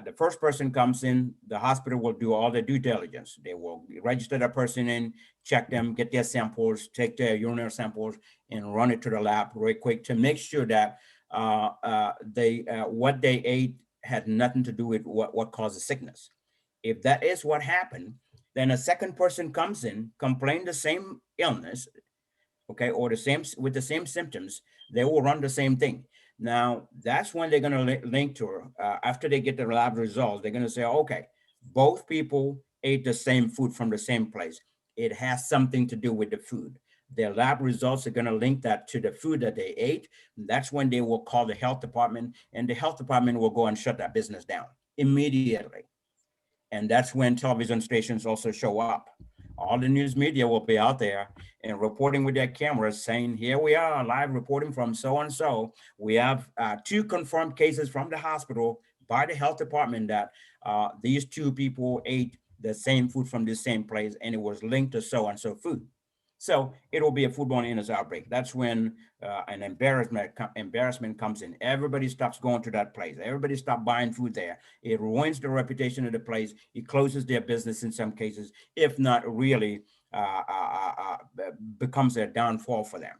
the first person comes in, the hospital will do all the due diligence. They will register the person in, check them, get their samples, take their urinary samples, and run it to the lab real quick to make sure that what they ate had nothing to do with what caused the sickness. If that is what happened, then a second person comes in, complain the same illness, okay, or with the same symptoms, they will run the same thing. Now, that's when they're going to link to her. After they get the lab results, they're going to say, okay, both people ate the same food from the same place. It has something to do with the food. Their lab results are going to link that to the food that they ate. That's when they will call the health department, and the health department will go and shut that business down immediately. And that's when television stations also show up. All the news media will be out there and reporting with their cameras saying, here we are live reporting from so-and-so. We have two confirmed cases from the hospital by the health department that these two people ate the same food from the same place and it was linked to so-and-so food. So it will be a foodborne illness outbreak. That's when an embarrassment comes in. Everybody stops going to that place. Everybody stops buying food there. It ruins the reputation of the place. It closes their business in some cases, if not really becomes a downfall for them.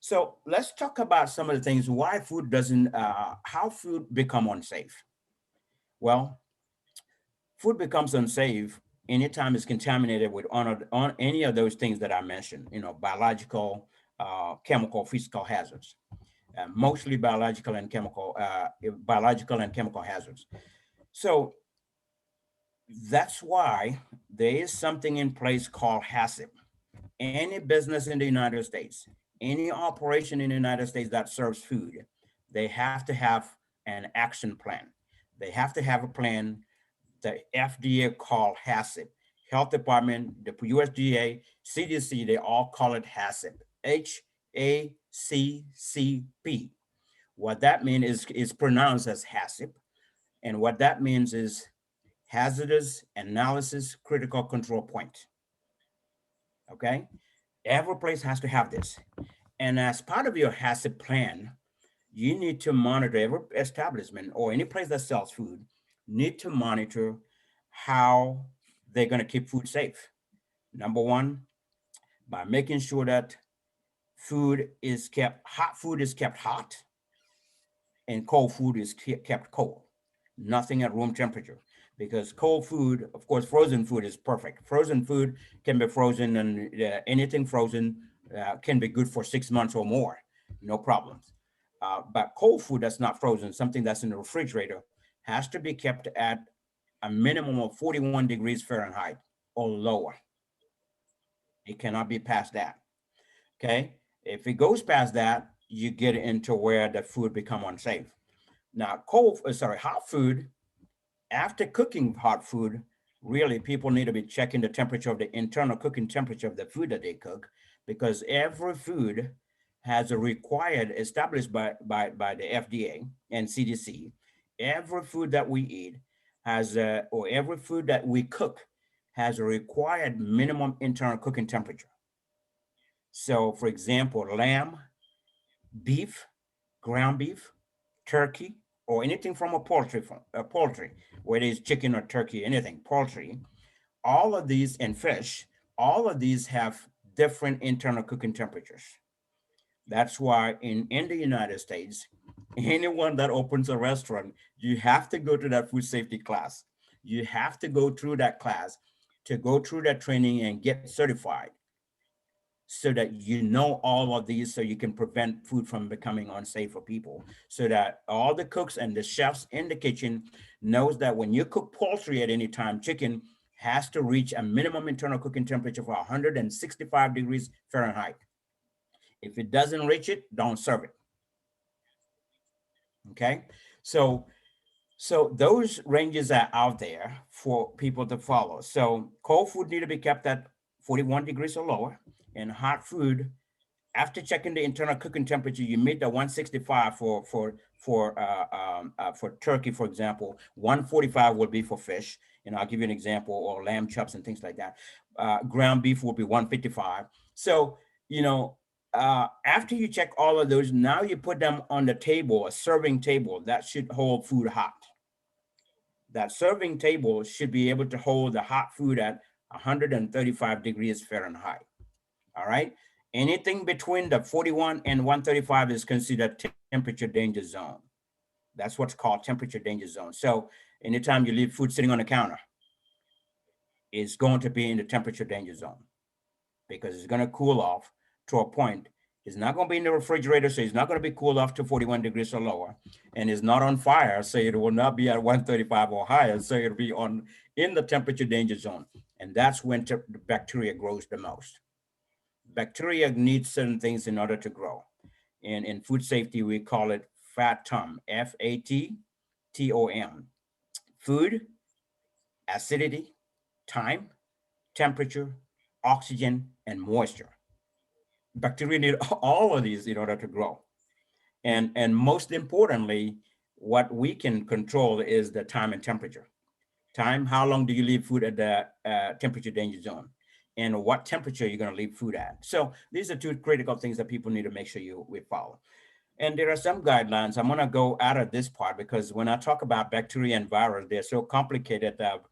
So let's talk about some of the things why food doesn't, how food become unsafe. Well, food becomes unsafe anytime it's contaminated with on any of those things that I mentioned, biological, chemical, physical hazards, mostly biological and chemical hazards. So that's why there is something in place called HACCP. Any business in the United States, any operation in the United States that serves food, they have to have an action plan. They have to have a plan. The FDA call HACCP, Health Department, the USDA, CDC, they all call it HACCP, HACCP. What that means is pronounced as HACCP. And what that means is hazardous analysis critical control point. Okay? Every place has to have this. And as part of your HACCP plan, you need to monitor every establishment or any place that sells food need to monitor how they're going to keep food safe. Number one, by making sure that hot food is kept hot and cold food is kept cold, nothing at room temperature. Because cold food, of course, frozen food is perfect. Frozen food can be frozen, and anything frozen can be good for 6 months or more, no problems. But cold food that's not frozen, something that's in the refrigerator, has to be kept at a minimum of 41 degrees Fahrenheit or lower. It cannot be past that. Okay. If it goes past that, you get into where the food become unsafe. Now, hot food, after cooking hot food, really people need to be checking the temperature of the internal cooking temperature of the food that they cook, because every food has a required established by the FDA and CDC. Every food that we eat or every food that we cook has a required minimum internal cooking temperature. So, for example, lamb, beef, ground beef, turkey, or anything from a poultry, whether it's chicken or turkey, anything, poultry, all of these, and fish, all of these have different internal cooking temperatures. That's why in the United States, anyone that opens a restaurant, you have to go to that food safety class. You have to go through that class to go through that training and get certified, so that you know all of these, so you can prevent food from becoming unsafe for people, so that all the cooks and the chefs in the kitchen knows that when you cook poultry at any time, chicken has to reach a minimum internal cooking temperature of 165 degrees Fahrenheit. If it doesn't reach it, don't serve it. Okay, so those ranges are out there for people to follow. So cold food need to be kept at 41 degrees or lower, and hot food, after checking the internal cooking temperature, you meet the 165 for turkey, for example. 145 will be for fish, and I'll give you an example, or lamb chops and things like that. Ground beef will be 155. So, after you check all of those, now you put them on the table, a serving table that should hold food hot. That serving table should be able to hold the hot food at 135 degrees Fahrenheit. All right. Anything between the 41 and 135 is considered temperature danger zone. That's what's called temperature danger zone. So anytime you leave food sitting on the counter, it's going to be in the temperature danger zone, because it's going to cool off to a point. It's not going to be in the refrigerator, so it's not going to be cooled off to 41 degrees or lower. And it's not on fire, so it will not be at 135 or higher. So it'll be in the temperature danger zone. And that's when the bacteria grows the most. Bacteria need certain things in order to grow. And in food safety, we call it FATTOM, FATTOM. Food, acidity, time, temperature, oxygen, and moisture. Bacteria need all of these in order to grow. And most importantly, what we can control is the time and temperature. Time, how long do you leave food at the temperature danger zone? And what temperature you're going to leave food at. So these are two critical things that people need to make sure we follow. And there are some guidelines. I'm going to go out of this part, because when I talk about bacteria and virus, they're so complicated that,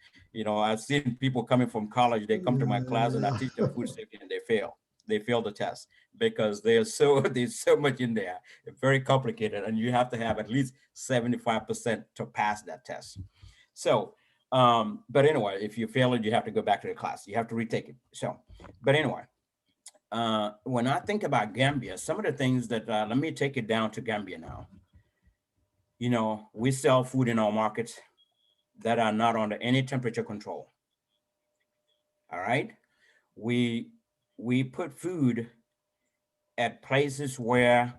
I've seen people coming from college, they come to my class and I teach them food safety and they fail. They fail the test because there's so much in there. It's very complicated, and you have to have at least 75% to pass that test. So, but anyway, if you fail it, you have to go back to the class. You have to retake it. So, but anyway, when I think about Gambia, some of the things that, let me take it down to Gambia now. We sell food in our markets that are not under any temperature control. All right. We put food at places where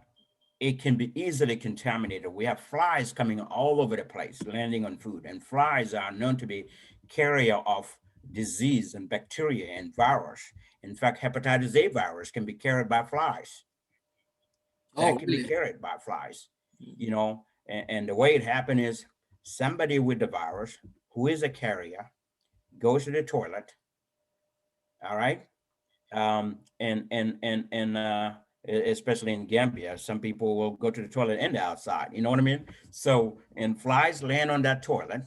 it can be easily contaminated. We have flies coming all over the place, landing on food, and flies are known to be carrier of disease and bacteria and virus. In fact, hepatitis A virus can be carried by flies. Oh, That can be really? carried by flies, and the way it happened is somebody with the virus who is a carrier goes to the toilet, all right, especially in Gambia, some people will go to the toilet and the outside. You know what I mean? So, and flies land on that toilet,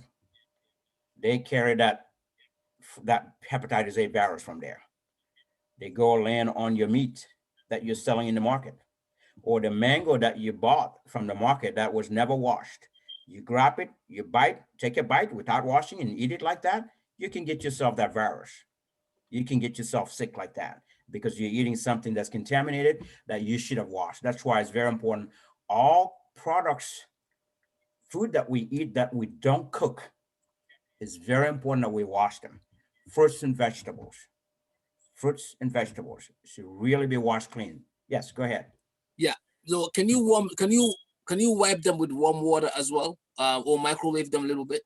they carry that hepatitis A virus from there. They go land on your meat that you're selling in the market, or the mango that you bought from the market that was never washed. You grab it, you take a bite without washing and eat it like that. You can get yourself that virus. You can get yourself sick like that because you're eating something that's contaminated that you should have washed. That's why it's very important. All products, food that we eat that we don't cook, it's very important that we wash them. Fruits and vegetables. Fruits and vegetables should really be washed clean. Yes, go ahead. Yeah. So can you wipe them with warm water as well, or microwave them a little bit?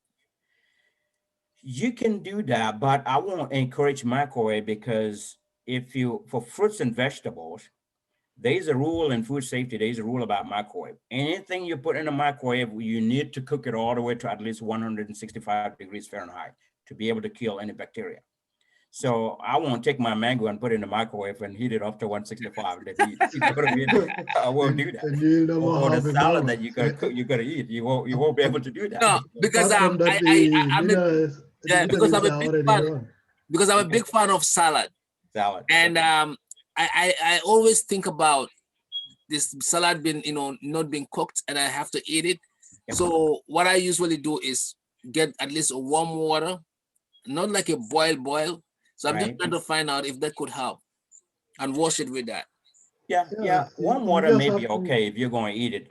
You can do that, but I won't encourage microwave because for fruits and vegetables, there's a rule in food safety. There's a rule about microwave. Anything you put in a microwave, you need to cook it all the way to at least 165 degrees Fahrenheit to be able to kill any bacteria. So I won't take my mango and put it in the microwave and heat it up to 165. You know what I mean? I won't do that. Or the salad that you're gonna eat, you won't be able to do that. No, because I'm a big fan. Because I'm a big fan of salad. Salad. And I always think about this salad being not being cooked, and I have to eat it. Yeah. So what I usually do is get at least a warm water, not like a boil. So I'm just trying to find out if that could help, and wash it with that. Yeah. Warm water may be okay if you're going to eat it.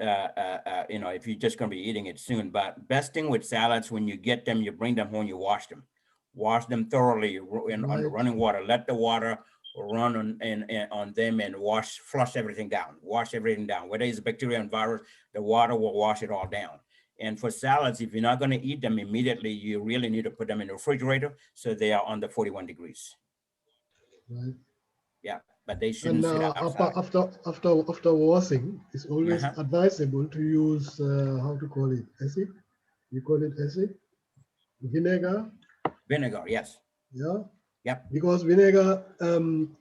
If you're just going to be eating it soon. But best thing with salads, when you get them, you bring them home, you wash them thoroughly on the running water. Let the water run on them and flush everything down. Wash everything down. Whether it's bacteria and virus, the water will wash it all down. And for salads, if you're not going to eat them immediately, you really need to put them in the refrigerator so they are under 41 degrees. Right. Yeah, but they shouldn't sit outside. After washing, it's always advisable to use how to call it, acid. You call it acid, vinegar. Vinegar, yes. Yeah. Yep. Because vinegar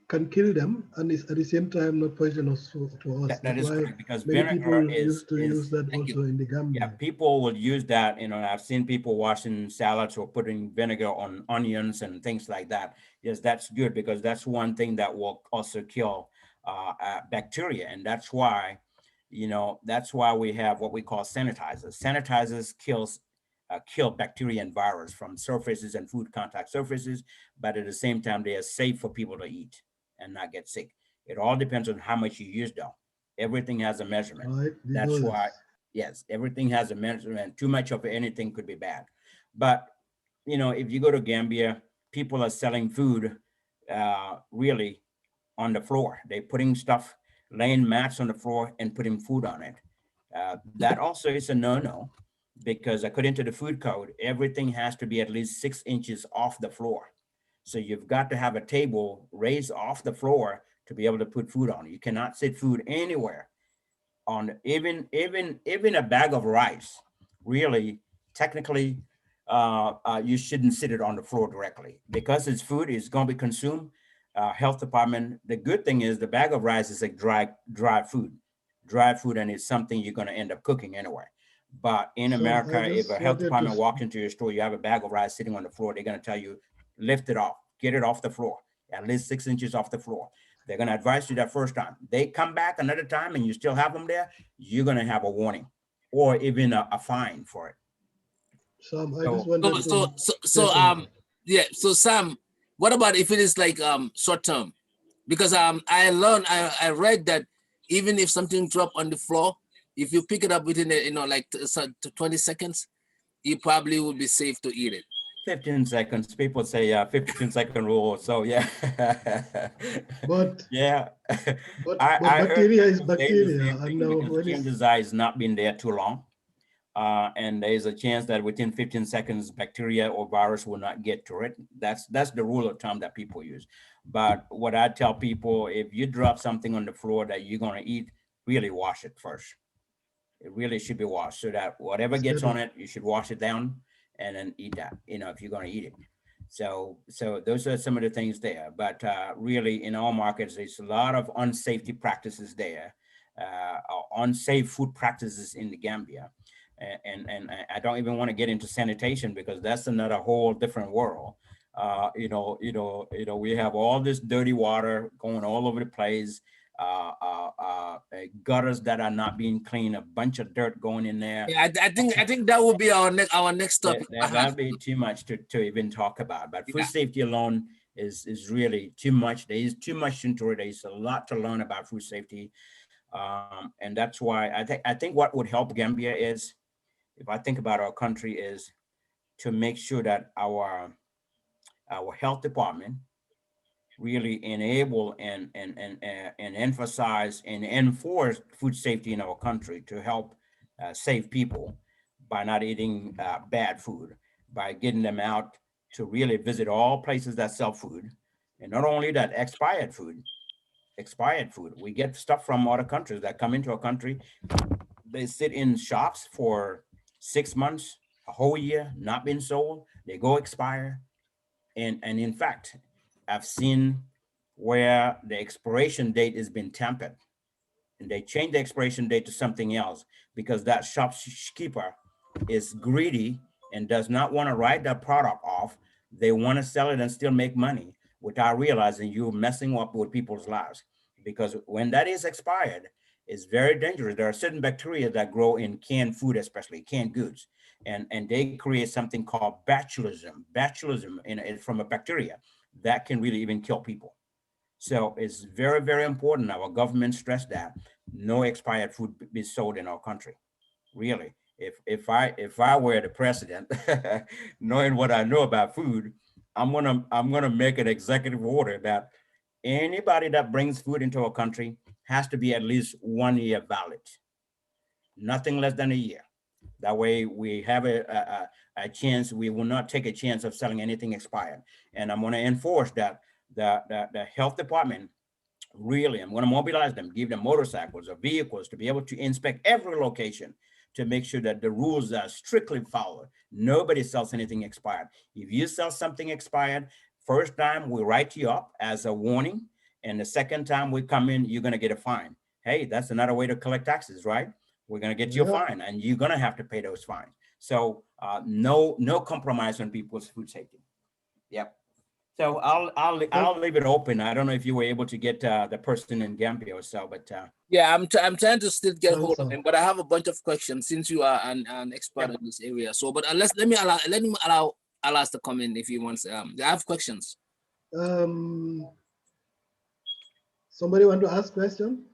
can kill them and is at the same time not poisonous to us. That is correct, because many vinegar people used to use that also in the Gambia. Yeah, people will use that. I've seen people washing salads or putting vinegar on onions and things like that. Yes, that's good because that's one thing that will also kill bacteria, and that's why we have what we call sanitizers. Sanitizers kill bacteria and virus from surfaces and food contact surfaces, but at the same time, they are safe for people to eat and not get sick. It all depends on how much you use though. Everything has a measurement. Right. That's why, yes, everything has a measurement. Too much of anything could be bad. But, if you go to Gambia, people are selling food really on the floor. They're putting stuff, laying mats on the floor and putting food on it. That also is a no-no. Because according to the food code, everything has to be at least 6 inches off the floor. So you've got to have a table raised off the floor to be able to put food on. You cannot sit food anywhere on even a bag of rice. Really, technically, you shouldn't sit it on the floor directly because it's food is going to be consumed. Health department. The good thing is the bag of rice is like dry food, and it's something you're going to end up cooking anyway. But in America, if a health department walks into your store, you have a bag of rice sitting on the floor, they're going to tell you, lift it off, get it off the floor, at least 6 inches off the floor. They're going to advise you that first time. They come back another time and you still have them there, you're going to have a warning or even a fine for it. Sam, I just wanted So Sam, what about if it is like short term? Because I read that even if something drop on the floor, if you pick it up within 20 seconds, you probably would be safe to eat it. 15 seconds. People say 15-second rule. So yeah. But Yeah. but I heard bacteria is people say the bacteria, same and thing because the when it's chances are it's not been there too long. And there's a chance that within 15 seconds, bacteria or virus will not get to it. That's the rule of thumb that people use. But what I tell people, if you drop something on the floor that you're gonna eat, really wash it first. It really should be washed so that whatever gets on steady. it, you should wash it down and then eat that, if you're going to eat it. So those are some of the things there. But really, in all markets, there's a lot of unsafety practices there, unsafe food practices in the Gambia. And I don't even want to get into sanitation because that's another whole different world. We have all this dirty water going all over the place, gutters that are not being cleaned, a bunch of dirt going in there. Yeah, I think that will be our next topic. That'll be too much to even talk about. But food Yeah. safety alone is really too much. There is too much into it. There's a lot to learn about food safety, and that's why I think what would help Gambia is, if I think about our country, is to make sure that our health department really enable and emphasize and enforce food safety in our country to help save people by not eating bad food, by getting them out to really visit all places that sell food. And not only that, expired food. We get stuff from other countries that come into our country. They sit in shops for 6 months, a whole year, not being sold. They go expire. And in fact, I've seen where the expiration date has been tampered and they change the expiration date to something else because that shopkeeper is greedy and does not want to write that product off. They want to sell it and still make money without realizing you're messing up with people's lives. Because when that is expired, it's very dangerous. There are certain bacteria that grow in canned food, especially canned goods, and they create something called botulism from a bacteria that can really even kill people. So it's very, very important. Our government stressed that no expired food be sold in our country. Really, if I were the president, knowing what I know about food, I'm gonna make an executive order that anybody that brings food into our country has to be at least 1 year valid, nothing less than a year. That way we have a chance, we will not take a chance of selling anything expired. And I'm gonna enforce that the health department, really, I'm gonna mobilize them, give them motorcycles or vehicles to be able to inspect every location to make sure that the rules are strictly followed. Nobody sells anything expired. If you sell something expired, first time we write you up as a warning, and the second time we come in, you're gonna get a fine. Hey, that's another way to collect taxes, right? We're gonna get you a Yeah. fine, and you're gonna have to pay those fines. So no compromise on people's food safety. Yep. So Oh, I'll leave it open. I don't know if you were able to get the person in Gambia or so, but Yeah, I'm trying to still get hold of answer. him, but I have a bunch of questions since you are an expert yeah. in this area. So, but let him allow Alas to come in if he wants. I have questions. Um, somebody want to ask question?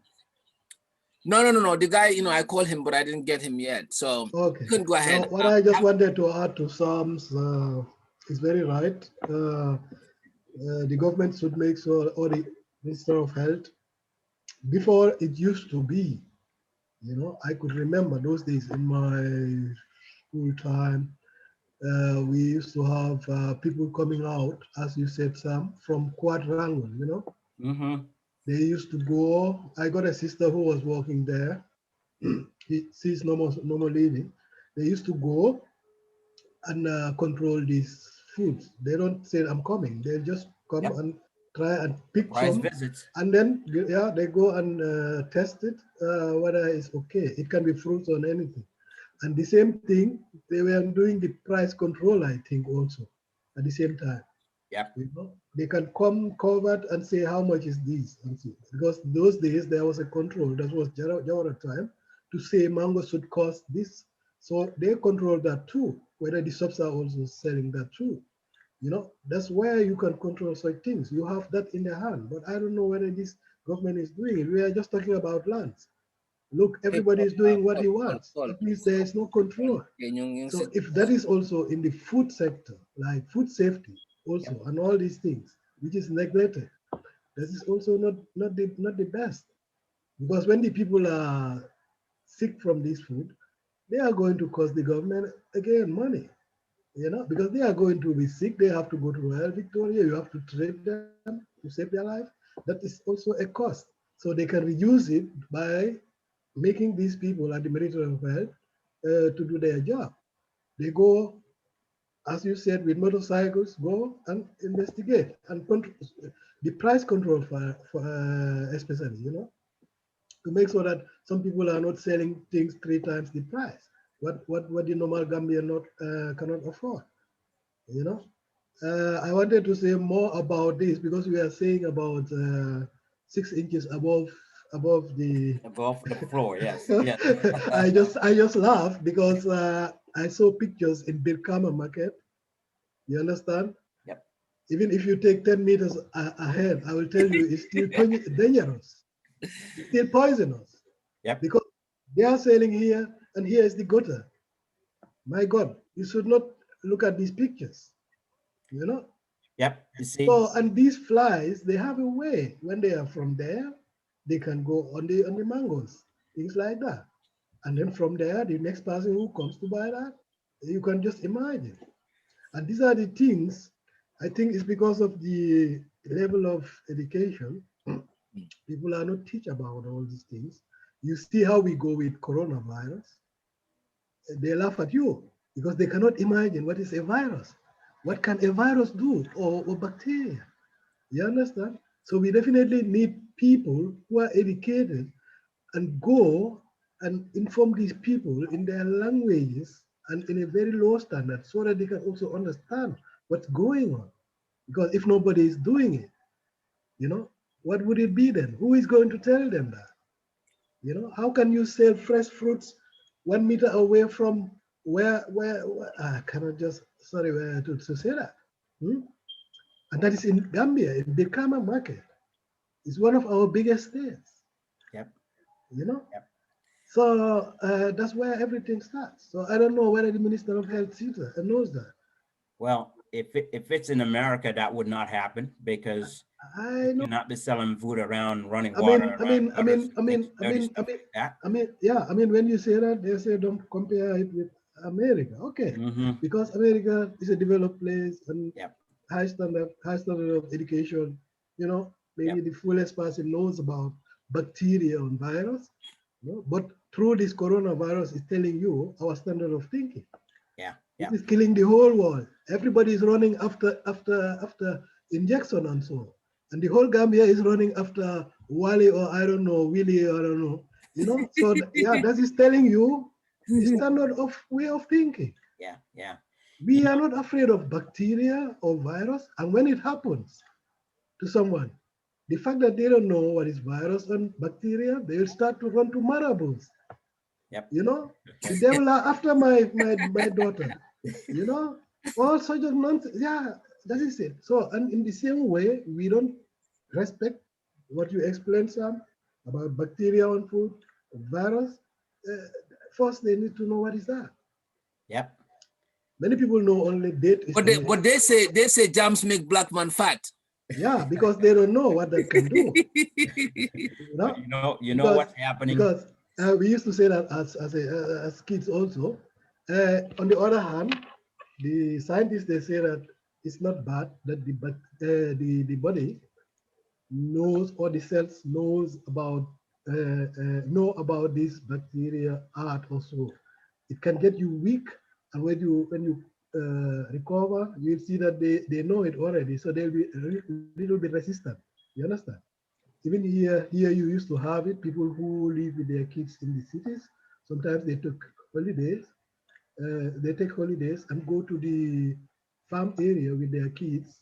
No. The guy, I called him, but I didn't get him yet. So Okay. you can go Now, ahead. what I just wanted to add to Sam's is very right. The government should make sure, or the Minister of Health, before it used to be, I could remember those days in my school time. We used to have people coming out, as you said, Sam, from Quadrangle. Mm-hmm. They used to go. I got a sister who was working there. She's no more living. They used to go and control these foods. They don't say I'm coming. They just come Yep. and try and pick Surprise some, visits. and then they go and test it whether it's okay. It can be fruits or anything. And the same thing, they were doing the price control, I think, also at the same time. Yep. They can come covered and say how much is this and so, because those days there was a control that was Jawara time to say mango should cost this, so they control that too. Whether the shops are also selling that too, that's where you can control such things. You have that in the hand, but I don't know whether this government is doing it. We are just talking about lands. look, everybody is doing what he wants. Paul, That means there is no control. So if that is also in the food sector, like food safety also, and all these things, which is neglected, this is also not the best. Because when the people are sick from this food, they are going to cost the government again money, because they are going to be sick. They have to go to Royal Victoria. You have to treat them to save their life. That is also a cost. So they can reduce it by making these people at the Ministry of Health to do their job. They go, as you said, with motorcycles, go and investigate and control the price control for especially, to make sure that some people are not selling things 3 times the price. What the normal Gambian not cannot afford, I wanted to say more about this because we are saying about 6 inches above the floor. Yes. Yes. I just laugh because I saw pictures in Birkama market. You understand? Yep. Even if you take 10 meters ahead, I will tell you it's still dangerous. It's still poisonous. Yep. Because they are selling here and here is the gutter. My God, you should not look at these pictures. Yep. You see. So, and these flies, they have a way. When they are from there, they can go on the mangoes, things like that. And then from there, the next person who comes to buy that, you can just imagine. And these are the things, I think it's because of the level of education. People are not teach about all these things. You see how we go with coronavirus. They laugh at you because they cannot imagine what is a virus. What can a virus do or bacteria? You understand? So we definitely need people who are educated and go and inform these people in their languages and in a very low standard so that they can also understand what's going on. Because if nobody is doing it, what would it be then? Who is going to tell them that? How can you sell fresh fruits 1 meter away from where I cannot just, sorry, to say that. And that is in Gambia, in Birkama market. It's one of our biggest states. Yep. Yep. So that's where everything starts. So I don't know whether the Minister of Health sees that and knows that. Well, if it's in America, that would not happen because I know. you not be selling food around running I water. mean, when you say that, they say don't compare it with America. Okay, because America is a developed place and high standard of education. Maybe the fullest person knows about bacteria and virus. But through this coronavirus is telling you our standard of thinking. It is killing the whole world. Everybody is running after injection and so. And the whole Gambia is running after Wally or I don't know, Willie or I don't know. So that is telling you the standard of way of thinking. Yeah. We are not afraid of bacteria or virus. And when it happens to someone, the fact that they don't know what is virus and bacteria, they will start to run to marabouts. The devil are after my daughter. All sorts of nonsense. Yeah, that is it. So, and in the same way, we don't respect what you explained, Sam, about bacteria on food, virus. First, they need to know what is that. Yep. Many people know only date. But they say jams make black man fat. Yeah, because they don't know what that can do. You know what's happening. Because we used to say that as kids also. On the other hand, the scientists, they say that it's not bad that the body knows, or the cells knows about know about this bacteria art also. It can get you weak, and when you recover, you'll see that they know it already, so they'll be a little bit resistant. You understand? Even here you used to have it. People who live with their kids in the cities, sometimes they took holidays. They take holidays and go to the farm area with their kids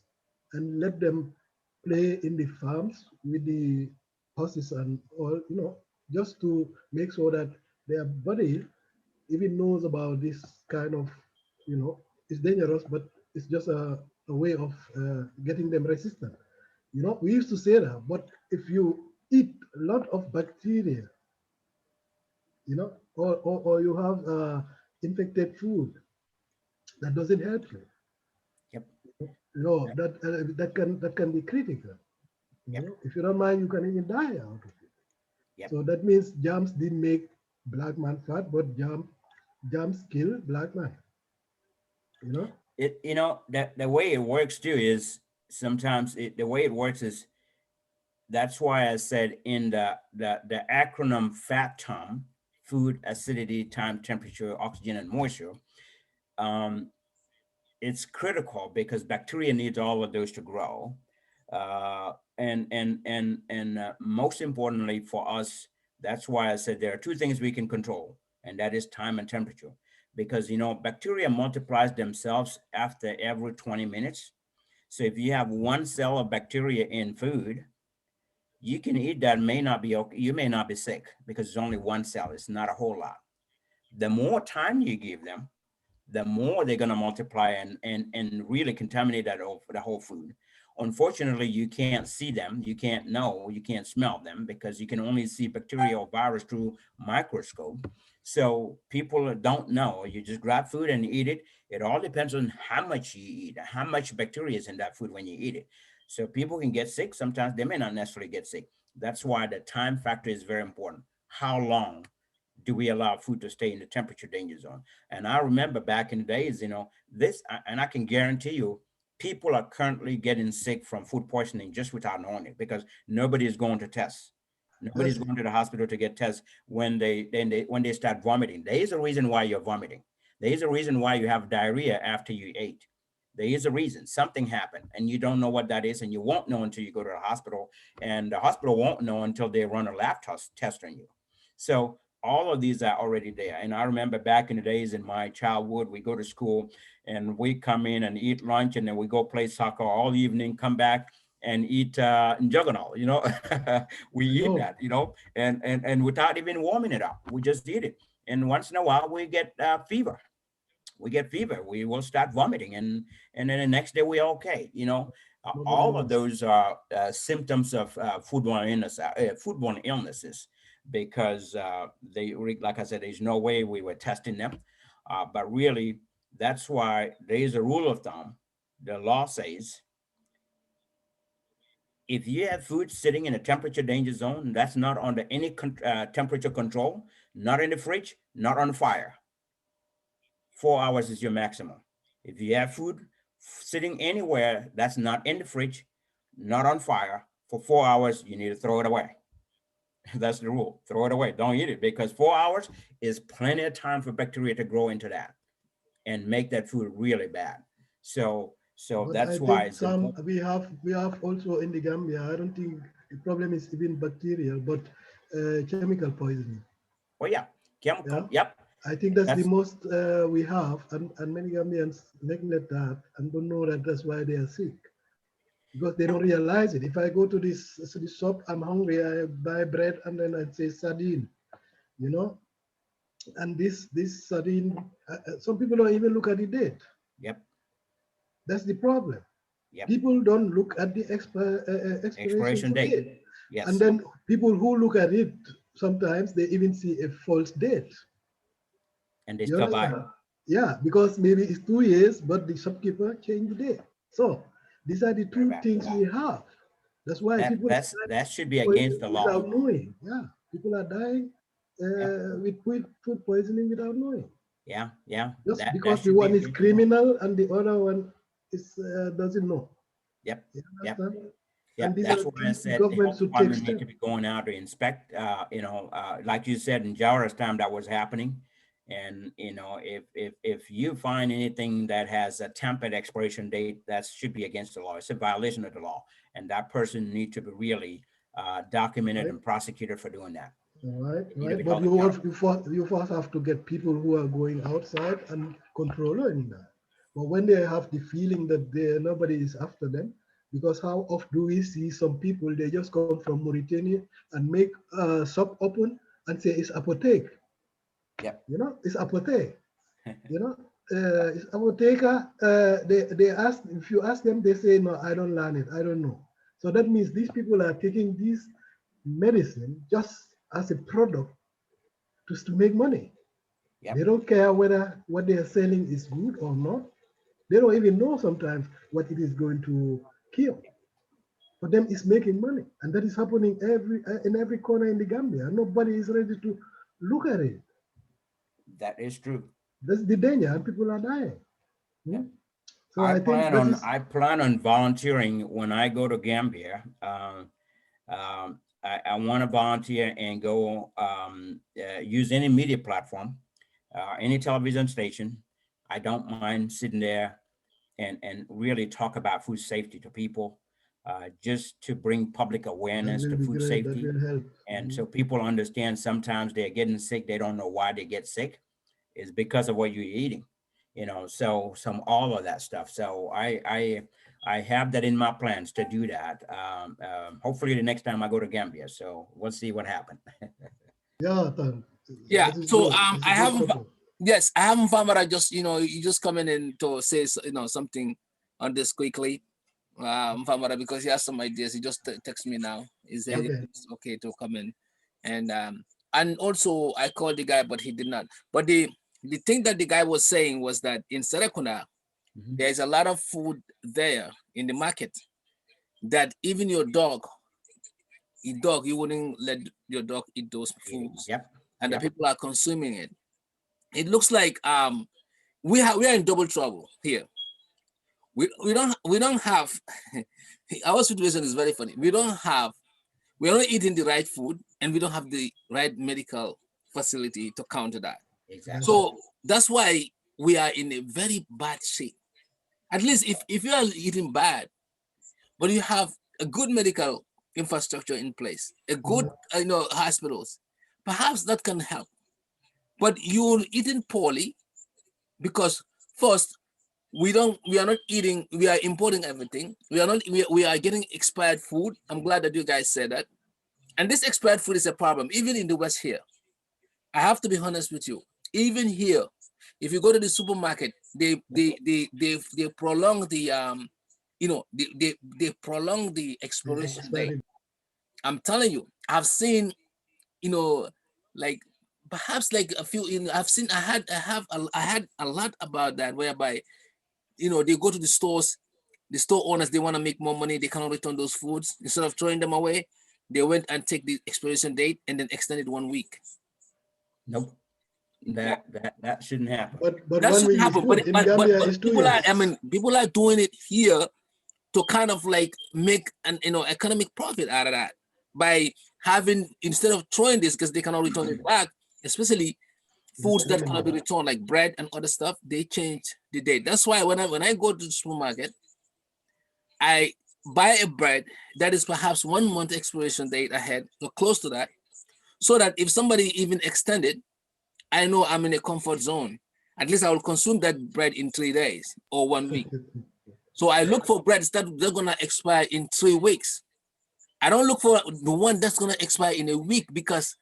and let them play in the farms with the horses and all, just to make sure that their body even knows about this kind of, it's dangerous, but it's just a way of getting them resistant. We used to say that, but if you eat a lot of bacteria you know, or you have infected food that doesn't help you. Yep. You know, that can be critical. You Yep. know, if you don't mind, you can even die out of it. Yep. So that means jams didn't make black man fat, but jams kill black man. You know, That the way it works too is sometimes the way it works is that's why I said in the acronym FATTOM, food, acidity, time, temperature, oxygen, and moisture. Um, it's critical because bacteria needs all of those to grow, and most importantly for us, that's why I said there are two things we can control, and that is time and temperature. Because bacteria multiplies themselves after every 20 minutes. So if you have one cell of bacteria in food, you can eat that, may not be okay. You may not be sick because it's only one cell. It's not a whole lot. The more time you give them, the more they're going to multiply and really contaminate the whole food. Unfortunately, you can't see them, you can't know, you can't smell them because you can only see bacteria or virus through microscope. So people don't know. You just grab food and eat it. It all depends on how much you eat, how much bacteria is in that food when you eat it. So people can get sick. Sometimes they may not necessarily get sick. That's why the time factor is very important. How long do we allow food to stay in the temperature danger zone? And I remember back in the days, and I can guarantee you, people are currently getting sick from food poisoning just without knowing it because nobody is going to test. Nobody's that's it. going to the hospital to get tests when they start vomiting. There is a reason why you're vomiting. There is a reason why you have diarrhea after you ate. There is a reason. Something happened, and you don't know what that is, and you won't know until you go to the hospital, and the hospital won't know until they run a lab test on you. So all of these are already there. And I remember back in the days in my childhood, we go to school and we come in and eat lunch, and then we go play soccer all evening, come back and eat juggernaut, we I eat know. that, and without even warming it up, we just eat it. And once in a while we get fever. We get fever. We will start vomiting, and then the next day we're okay. Nobody All of knows. those are symptoms of foodborne illnesses, because like I said, there's no way we were testing them, but really that's why there is a rule of thumb. The law says if you have food sitting in a temperature danger zone, that's not under any temperature control, not in the fridge, not on fire. 4 hours is your maximum. If you have food sitting anywhere that's not in the fridge, not on fire, for 4 hours, you need to throw it away. That's the rule. Throw it away. Don't eat it, because 4 hours is plenty of time for bacteria to grow into that and make that food really bad. So But I that's why think it's some important. we have also in the Gambia. I don't think the problem is even bacterial, but chemical poisoning. Oh yeah, Yeah, chemical. Yep. I think that's the That's most we have, and many Gambians neglect that and don't know that that's why they are sick because they yeah. don't realize it. If I go to the shop, I'm hungry, I buy bread and then I say sardine, you know, and this sardine, some people don't even look at the date. Yep. That's the problem. Yep. People don't look at the expiration Expiration date. date, and Yes. then people who look at it sometimes they even see a false date. And they You still buy. understand? Yeah, because maybe it's 2 years, but the shopkeeper changed the date. So these are the Very two bad. things we have. That's why That people are that's dying that should be against poison the law. without knowing. Yeah, people are dying Yeah. with food poisoning without knowing. Yeah. Yeah. Just That because the should be one is against the law. criminal and the other one is doesn't know. Yep. You Yep. understand? And Yep. these are That's the why I things the said the government health should take department need to steps. be going out to inspect. Like you said, in Jawara's time that was happening. And if you find anything that has a tampered expiration date, that should be against the law. It's a violation of the law, and that person need to be really documented Right? and prosecuted for doing that. Right, Need to be right. But held accountable. you first have to get people who are going outside and controlling that. But when they have the feeling that nobody is after them, because how often do we see some people, they just come from Mauritania and make a shop open and say it's apotheke. Yep. You know, it's apotheke. You know, it's apotheker. They ask, if you ask them, they say no, I don't learn it, I don't know. So that means these people are taking this medicine just as a product just to make money. Yep. They don't care whether what they are selling is good or not. They don't even know sometimes what it is going to kill. For them, it's making money, and that is happening in every corner in the Gambia. Nobody is ready to look at it. That is true. That's the danger, and people are dying. Yeah. So I think that is. I plan on volunteering when I go to Gambia. I want to volunteer and go use any media platform, any television station. I don't mind sitting there and really talk about food safety to people, just to bring public That awareness will to be food great. That safety. will help. And so people understand sometimes they're getting sick. They don't know why they get sick. It's because of what you're eating, so all of that stuff. So I have that in my plans to do that. Hopefully the next time I go to Gambia. So we'll see what happens. Yeah, Yeah. that is So good. It's a I good haven't. support. Yes, I haven't found, but I just you just coming in to say something on this quickly. Famara, because he has some ideas. He just text me now. He said Okay. it's okay to come in, and also I called the guy, but he did not. But the thing that the guy was saying was that in Serekunda, Mhm. there is a lot of food there in the market that even your dog, you wouldn't let your dog eat those foods, Yep. and the Yep. people are consuming it. It looks like we are in double trouble here. We don't have our situation is very funny. We're not eating the right food, and we don't have the right medical facility to counter that. Exactly. So that's why we are in a very bad shape. At least if you are eating bad, but you have a good medical infrastructure in place, a good hospitals, perhaps that can help. But you're eating poorly because first we are not eating, we are importing everything. We are getting expired food. I'm glad that you guys said that. And this expired food is a problem, even in the West here. I have to be honest with you. Even here, if you go to the supermarket, they prolong the they prolong the expiration date. I'm telling you, I've seen, like perhaps like a few. I've seen. I had a lot about that, whereby they go to the stores. The store owners, they want to make more money. They cannot return those foods. Instead of throwing them away, they went and take the expiration date and then extend it 1 week. Nope. That shouldn't happen. But That 1 shouldn't week is happen. good. In Gambia, it's 2 people years. people are doing it here to kind of like make an economic profit out of that by having, instead of throwing this because they cannot return it back, especially foods that cannot be returned like bread and other stuff, they change the date. That's why when I go to the supermarket, I buy a bread that is perhaps 1 month expiration date ahead or close to that, so that if somebody even extended, I know I'm in a comfort zone. At least I will consume that bread in 3 days or 1 week. So I look for breads that they're gonna expire in 3 weeks. I don't look for the one that's gonna expire in a week, because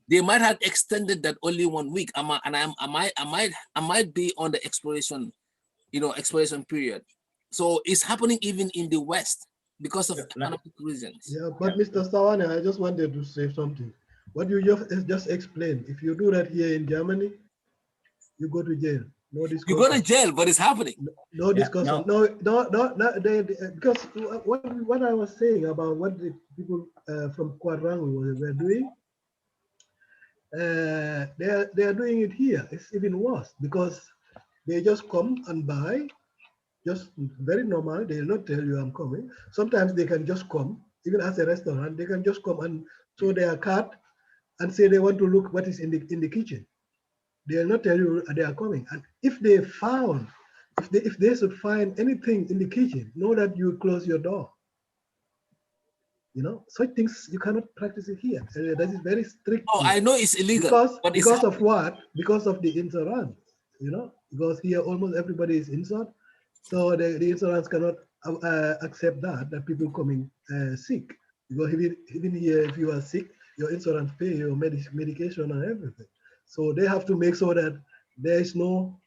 they might have extended that only 1 week. I might be on the expiration period. So it's happening even in the West because of economic reasons. Yeah, but Mr. Sawane, I just wanted to say something. What you just explained, if you do that here in Germany, you go to jail. No discussion. You go to jail, but it's happening. No discussion. No. Because what I was saying about what the people from Kwarangwi were doing, they are doing it here. It's even worse, because they just come and buy, just very normal. They'll not tell you I'm coming. Sometimes they can just come, even as a restaurant, they can just come and show their card and say they want to look what is in the kitchen. They'll not tell you they are coming. And if they should find anything in the kitchen, know that you close your door. Such things you cannot practice it here. That is very strict. Oh, I know it's illegal, because of what? Because of the insurance. Because here almost everybody is insured, so the insurance cannot accept that people coming sick. Because even here, if you are sick, your insurance pay your medication and everything. So they have to make sure that there is no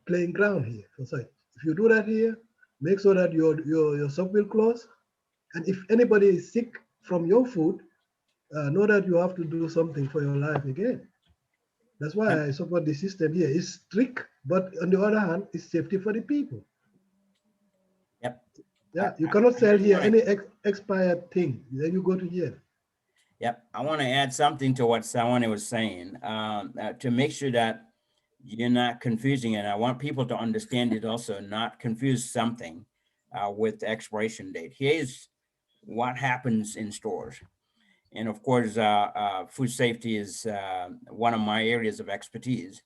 playing ground here. So if you do that here, make sure that your shop will close. And if anybody is sick from your food, know that you have to do something for your life again. That's why Yep. I support the system here. It's strict, but on the other hand, it's safety for the people. Yep. Yeah, you I cannot sell really here want to. any expired thing. Then you go to jail. Yep. I want to add something to what Sawane was saying to make sure that you're not confusing it. I want people to understand it also, not confuse something with the expiration date. Here's what happens in stores. And of course, food safety is one of my areas of expertise.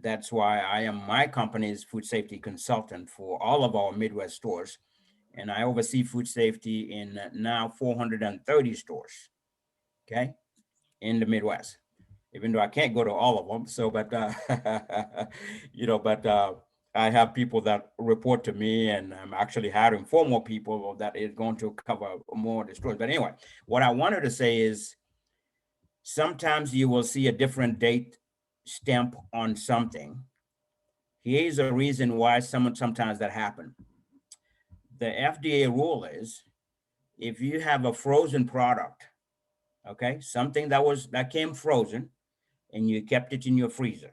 That's why I am my company's food safety consultant for all of our Midwest stores. And I oversee food safety in now 430 stores, okay, in the Midwest, even though I can't go to all of them. So, but, I have people that report to me, and I'm actually hiring 4 more people that is going to cover more of the stores. But anyway, what I wanted to say is sometimes you will see a different date stamp on something. Here's a reason why sometimes that happen. The FDA rule is if you have a frozen product, okay, something that came frozen and you kept it in your freezer,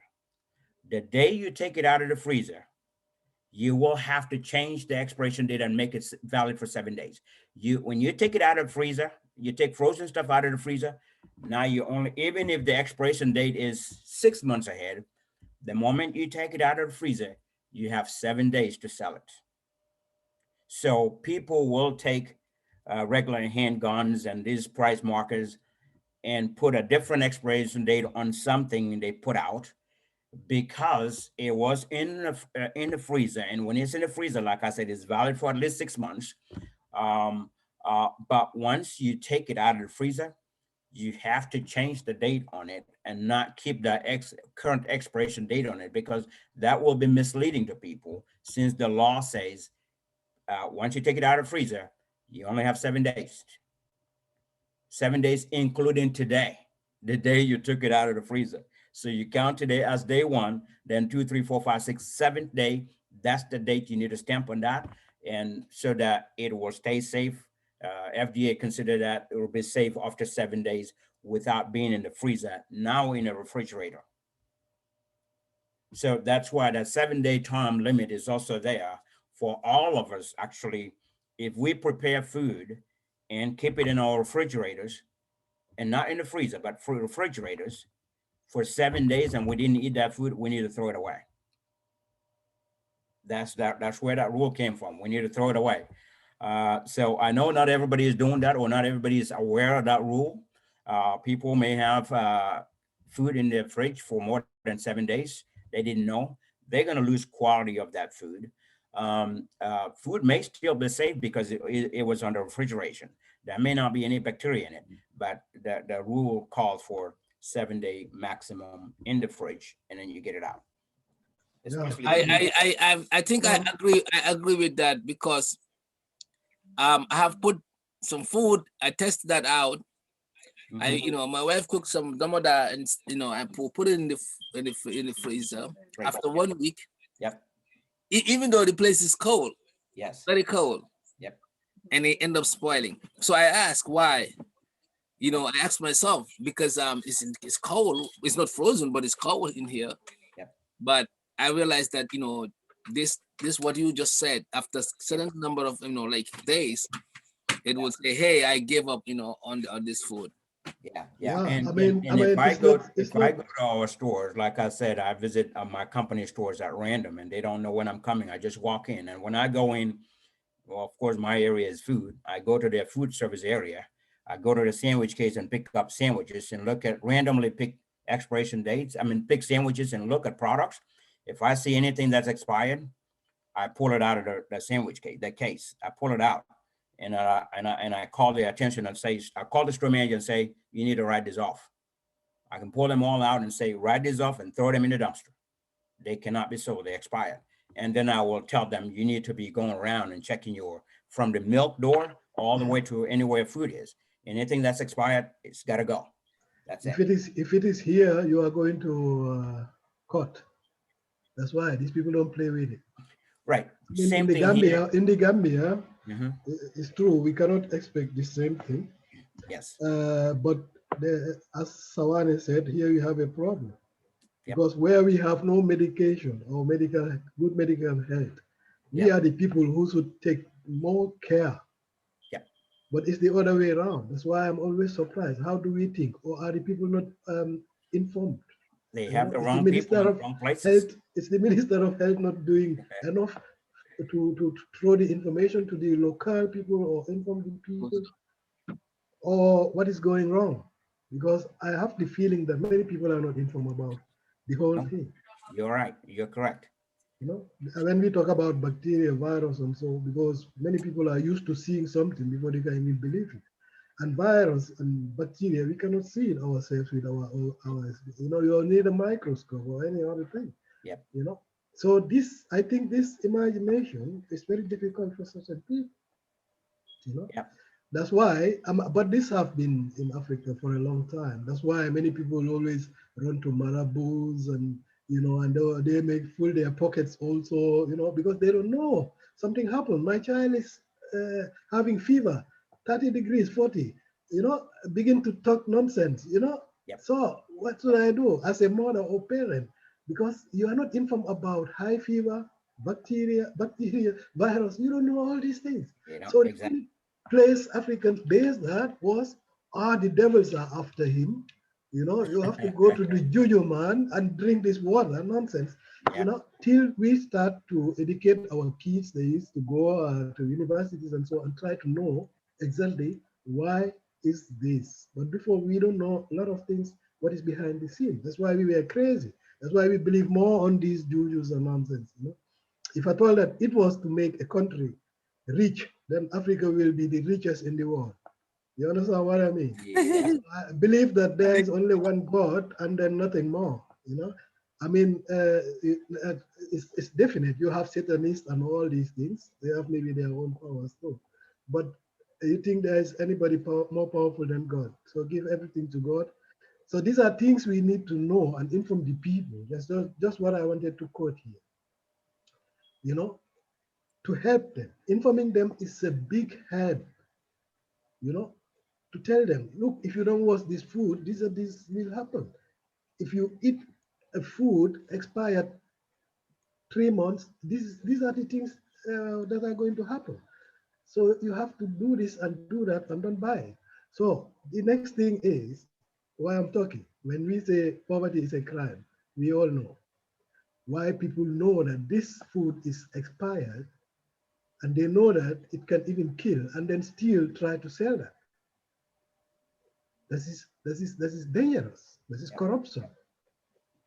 the day you take it out of the freezer, you will have to change the expiration date and make it valid for 7 days. When you take it out of the freezer, you take frozen stuff out of the freezer. Now you only, even if the expiration date is 6 months ahead, the moment you take it out of the freezer, you have 7 days to sell it. So people will take regular handguns and these price markers and put a different expiration date on something they put out because it was in the freezer. And when it's in the freezer, like I said, it's valid for at least 6 months. But once you take it out of the freezer, you have to change the date on it and not keep the current expiration date on it, because that will be misleading to people, since the law says once you take it out of the freezer, you only have 7 days. 7 days, including today, the day you took it out of the freezer. So you count today as day one, then 2, 3, 4, 5, 6, 7th day. That's the date you need to stamp on that, and so that it will stay safe. FDA consider that it will be safe after 7 days without being in the freezer, now in a refrigerator. So that's why that 7-day time limit is also there for all of us. Actually, if we prepare food and keep it in our refrigerators, and not in the freezer, but for refrigerators for 7 days, and we didn't eat that food, we need to throw it away. That's where that rule came from. We need to throw it away. So I know not everybody is doing that, or not everybody is aware of that rule. People may have food in their fridge for more than 7 days. They didn't know. They're going to lose quality of that food. Food may still be safe because it was under refrigeration. There may not be any bacteria in it, but the rule called for 7-day maximum in the fridge, and then you get it out. Yeah. Especially I think I agree with that, because I have put some food, I tested that out. My wife cooked some domoda, and I put it in the freezer. Right. After 1 week, Yep. even though the place is cold, Yes. very cold, Yep. and it end up spoiling. So I asked why. I asked myself, because it's cold. It's not frozen, but it's cold in here. Yep. But I realized that this what you just said, after certain number of like days, it will say, hey, I gave up on this food. Yeah. Yeah. And I mean, if I it's go not. if I go to our stores, like I said, I visit my company stores at random, and they don't know when I'm coming. I just walk in, and when I go in, well, of course, my area is food. I go to their food service area. I go to the sandwich case and pick up sandwiches and randomly pick expiration dates. Pick sandwiches and look at products. If I see anything that's expired, I pull it out of the sandwich case, that case. I pull it out, and I call their attention and say, I call the store manager and say, you need to write this off. I can pull them all out and say, write this off and throw them in the dumpster. They cannot be sold, they expired. And then I will tell them, you need to be going around and checking from the milk door all the way to anywhere food is. Anything that's expired, it's got to go. That's it. If it is here, you are going to court. That's why these people don't play with it. Right. In the Gambia, Mhm. it's true, we cannot expect the same thing. Yes. But as Sawane said, here you have a problem. Yep. Because where we have no medication or good medical health, we Yep. are the people who should take more care. Yep. But it's the other way around. That's why I'm always surprised. How do we think? Or are the people not informed? They You have know, the it's the wrong people Minister in of wrong places. Health. It's the Minister of Health not doing enough to throw the information to the local people or inform the people, or what is going wrong. Because I have the feeling that many people are not informed about the whole No, thing. you're right. You're correct. You know, when we talk about bacteria, virus, and so, because many people are used to seeing something before they can even believe it. And virus and bacteria, we cannot see it ourselves with our eyes. You know, you need a microscope or any other thing. Yep. You know, so this, I think, this imagination is very difficult for such a people. You know, Yep. that's why. But this have been in Africa for a long time. That's why many people always run to marabouts and and they make full their pockets also. Because they don't know something happened. My child is having fever, 30 degrees, 40. Begin to talk nonsense. Yep. So what should I do as a mother or parent? Because you are not informed about high fever, bacteria, virus. You don't know all these things. You know, So the exactly. only place Africans based that was, the devils are after him. You have to go to the juju man and drink this water nonsense. Yeah. Till we start to educate our kids, they used to go to universities and so and try to know exactly why is this. But before, we don't know a lot of things, what is behind the scene. That's why we were crazy. That's why we believe more on these jujus and nonsense. If I told that it was to make a country rich, then Africa will be the richest in the world. You understand what I mean? Yeah. I believe that there is only one God and then nothing more. I mean, it's definite. You have Satanists and all these things. They have maybe their own powers too. But you think there is anybody more powerful than God? So give everything to God. So these are things we need to know and inform the people. Just what I wanted to quote here. To help them. Informing them is a big help. You know, to tell them, look, if you don't wash this food, this will happen. If you eat a food expired 3 months, these are the things that are going to happen. So you have to do this and do that and don't buy it. So the next thing is why I'm talking. When we say poverty is a crime, we all know why people know that this food is expired and they know that it can even kill and then still try to sell that. This is dangerous. This is Yep. corruption.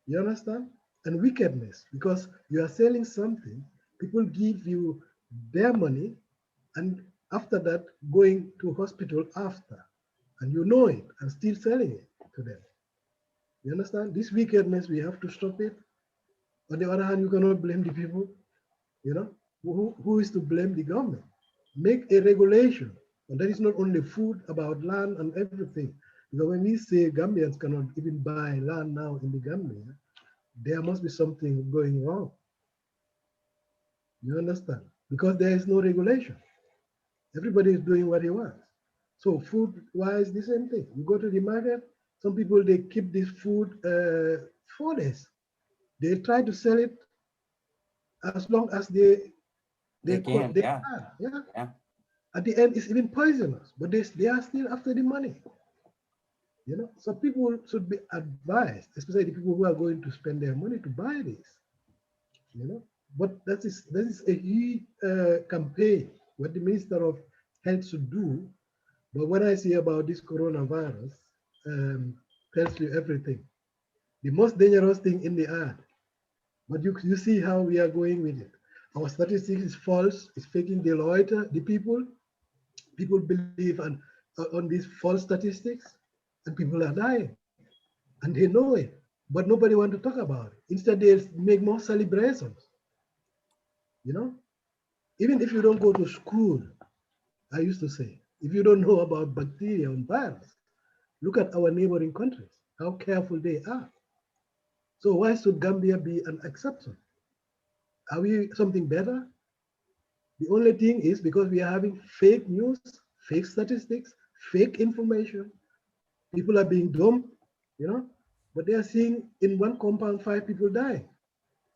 You understand? And wickedness, because you are selling something, people give you their money, and after that, going to hospital after, and you know it, and still selling it to them. You understand? This wickedness, we have to stop it. On the other hand, you cannot blame the people. You know, who is to blame? The government. Make a regulation, and that is not only food, about land and everything. Because when we say Gambians cannot even buy land now in the Gambia, there must be something going wrong. You understand? Because there is no regulation. Everybody is doing what he wants. So food-wise, the same thing. You go to the market, some people, they keep this food 4 days. They try to sell it as long as They can. they Yeah. can. Yeah. Yeah. At the end, it's even poisonous, but they are still after the money. So people should be advised, especially the people who are going to spend their money to buy this. But that is a huge campaign, what the Minister of Health should do. But when I see about this coronavirus, tells you everything. The most dangerous thing in the earth. But you see how we are going with it. Our statistics is false. It's faking Deloitte, the people. People believe on these false statistics, and people are dying, and they know it. But nobody wants to talk about it. Instead, they make more celebrations. You know, even if you don't go to school, I used to say, if you don't know about bacteria and virus, look at our neighboring countries, how careful they are. So why should Gambia be an exception? Are we something better? The only thing is because we are having fake news, fake statistics, fake information. People are being dumped, you know, but they are seeing in one compound 5 people die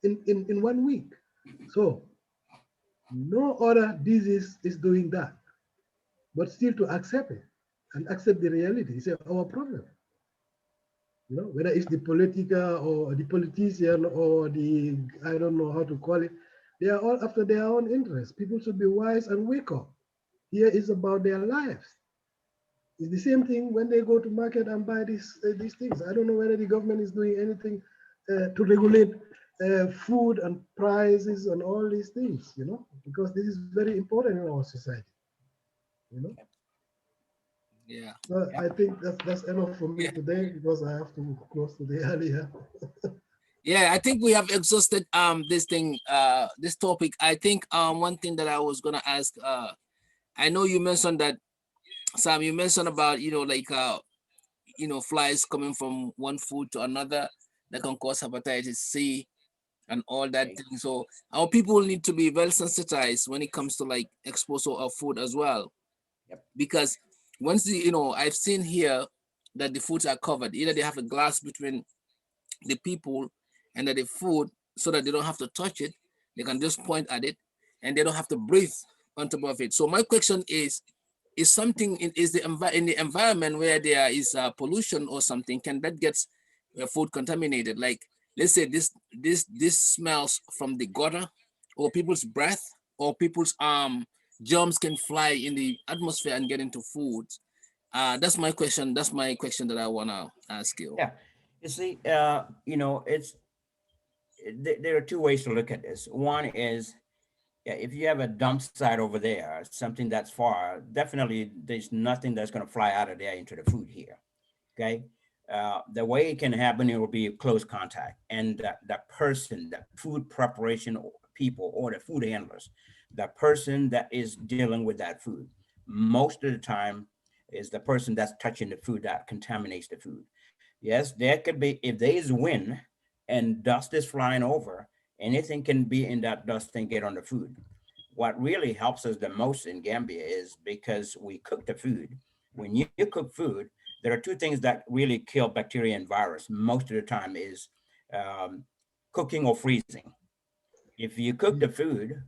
in 1 week. So no other disease is doing that, but still to accept it and accept the reality is our problem. You know, whether it's the political or the politician or the, I don't know how to call it, they are all after their own interests. People should be wise and wake up. Here is about their lives. It's the same thing when they go to market and buy these things. I don't know whether the government is doing anything to regulate food and prices and all these things, you know, because this is very important in our society, you know. Yeah. So Yep. I think that's enough for me Yeah. today because I have to close today earlier. Yeah, I think we have exhausted this thing, this topic. I think one thing that I was gonna ask, I know you mentioned that, Sam, you mentioned about, like flies coming from one food to another that can cause hepatitis C and all that Okay. thing. So our people need to be well sensitized when it comes to like exposure of food as well. Yep. Because once I've seen here that the foods are covered, either they have a glass between the people and that the food so that they don't have to touch it, they can just point at it and they don't have to breathe on top of it. So my question is something in the environment where there is pollution or something, can that get food contaminated? Like, let's say this smells from the gutter or people's breath or people's germs can fly in the atmosphere and get into food. That's my question. That's my question that I wanna ask you. Yeah. You see, it's there are two ways to look at this. One is, yeah, if you have a dump site over there, something that's far, definitely there's nothing that's going to fly out of there into the food here. Okay. The way it can happen, it will be close contact. And the person, the food preparation people or the food handlers, the person that is dealing with that food, most of the time is the person that's touching the food that contaminates the food. Yes, there could be, if there is wind and dust is flying over, anything can be in that dust and get on the food. What really helps us the most in Gambia is because we cook the food. When you cook food, there are two things that really kill bacteria and virus most of the time is um, cooking or freezing. If you cook the food,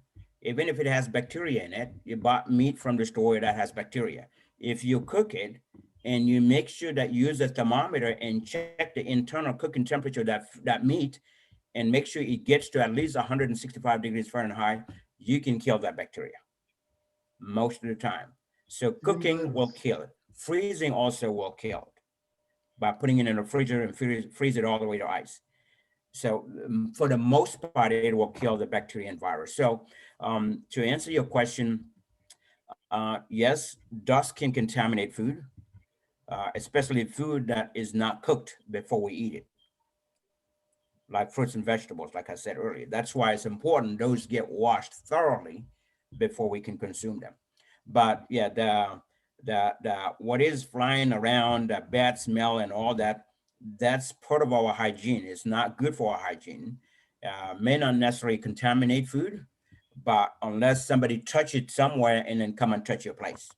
even if it has bacteria in it, you bought meat from the store that has bacteria. If you cook it and you make sure that you use a thermometer and check the internal cooking temperature of that meat and make sure it gets to at least 165 degrees Fahrenheit, you can kill that bacteria most of the time. So Even cooking will virus. kill it. Freezing also will kill it by putting it in a freezer and freeze it all the way to ice. So for the most part, it will kill the bacteria and virus. So to answer your question, yes, dust can contaminate food, especially food that is not cooked before we eat it, like fruits and vegetables, like I said earlier. That's why it's important those get washed thoroughly before we can consume them. But yeah, the what is flying around, the bad smell and all that, that's part of our hygiene. It's not good for our hygiene. May not necessarily contaminate food, but unless somebody touch it somewhere and then come and touch your place.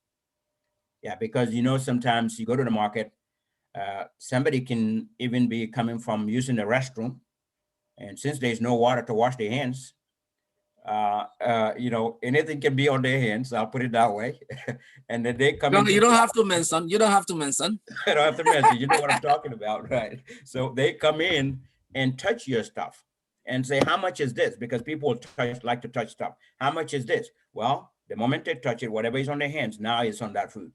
Yeah, because sometimes you go to the market, somebody can even be coming from using the restroom, and since there's no water to wash their hands, anything can be on their hands. I'll put it that way. And then they come into You the don't shop. have to mention. You don't have to mention. I don't have to mention. You know what I'm talking about, right? So they come in and touch your stuff and say, "How much is this?" Because people like to touch stuff. How much is this? Well, the moment they touch it, whatever is on their hands now is on that food.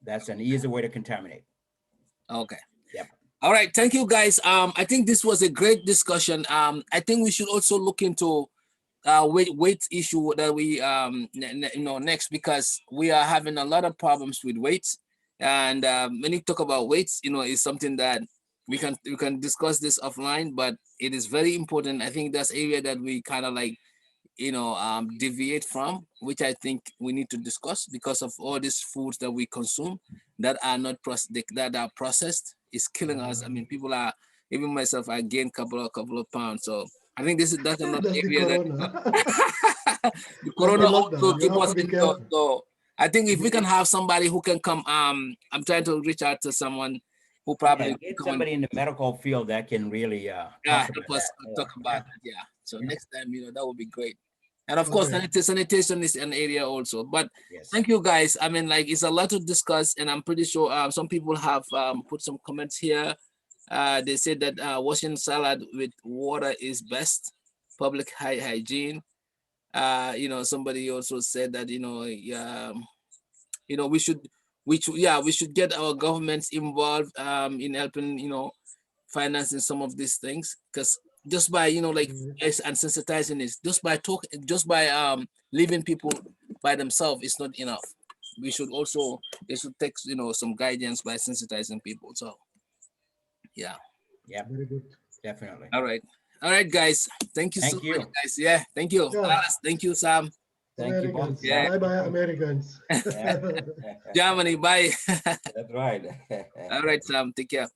That's an easy way to contaminate. Okay. Yep. All right. Thank you, guys. I think this was a great discussion. I think we should also look into weight issue that we next, because we are having a lot of problems with weight. And when you talk about weights, is something that we can discuss this offline, but it is very important. I think that's area that we kind of like deviate from, which I think we need to discuss, because of all these foods that we consume that are not that are processed is killing us. I mean, people are, even myself, I gained couple of pounds. So I think that's another That's the area that corona. the That's the corona also lockdown. You keep have us to be indoors. careful. So I think if we can have somebody who can come, I'm trying to reach out to someone who probably Get come somebody in the medical field that can really yeah, talk help about us that more. talk about it. Yeah. So next time, that would be great. And of course, Okay. sanitation is an area also. But Yes. thank you guys. I mean, like it's a lot to discuss, and I'm pretty sure some people have put some comments here. They said that washing salad with water is best. Public hygiene. Somebody also said that we should get our governments involved in helping financing some of these things, because just by and sensitizing it, just by leaving people by themselves is not enough. They should take some guidance by sensitizing people. So yeah. Very good. Definitely. All right guys, thank you so Thank you. much guys. Yeah, thank you. Yeah. Alice, thank you, Sam. Thank you both. Americans. Yeah. Bye-bye, Americans. Yeah. Germany, bye. That's right. All right, Sam, take care.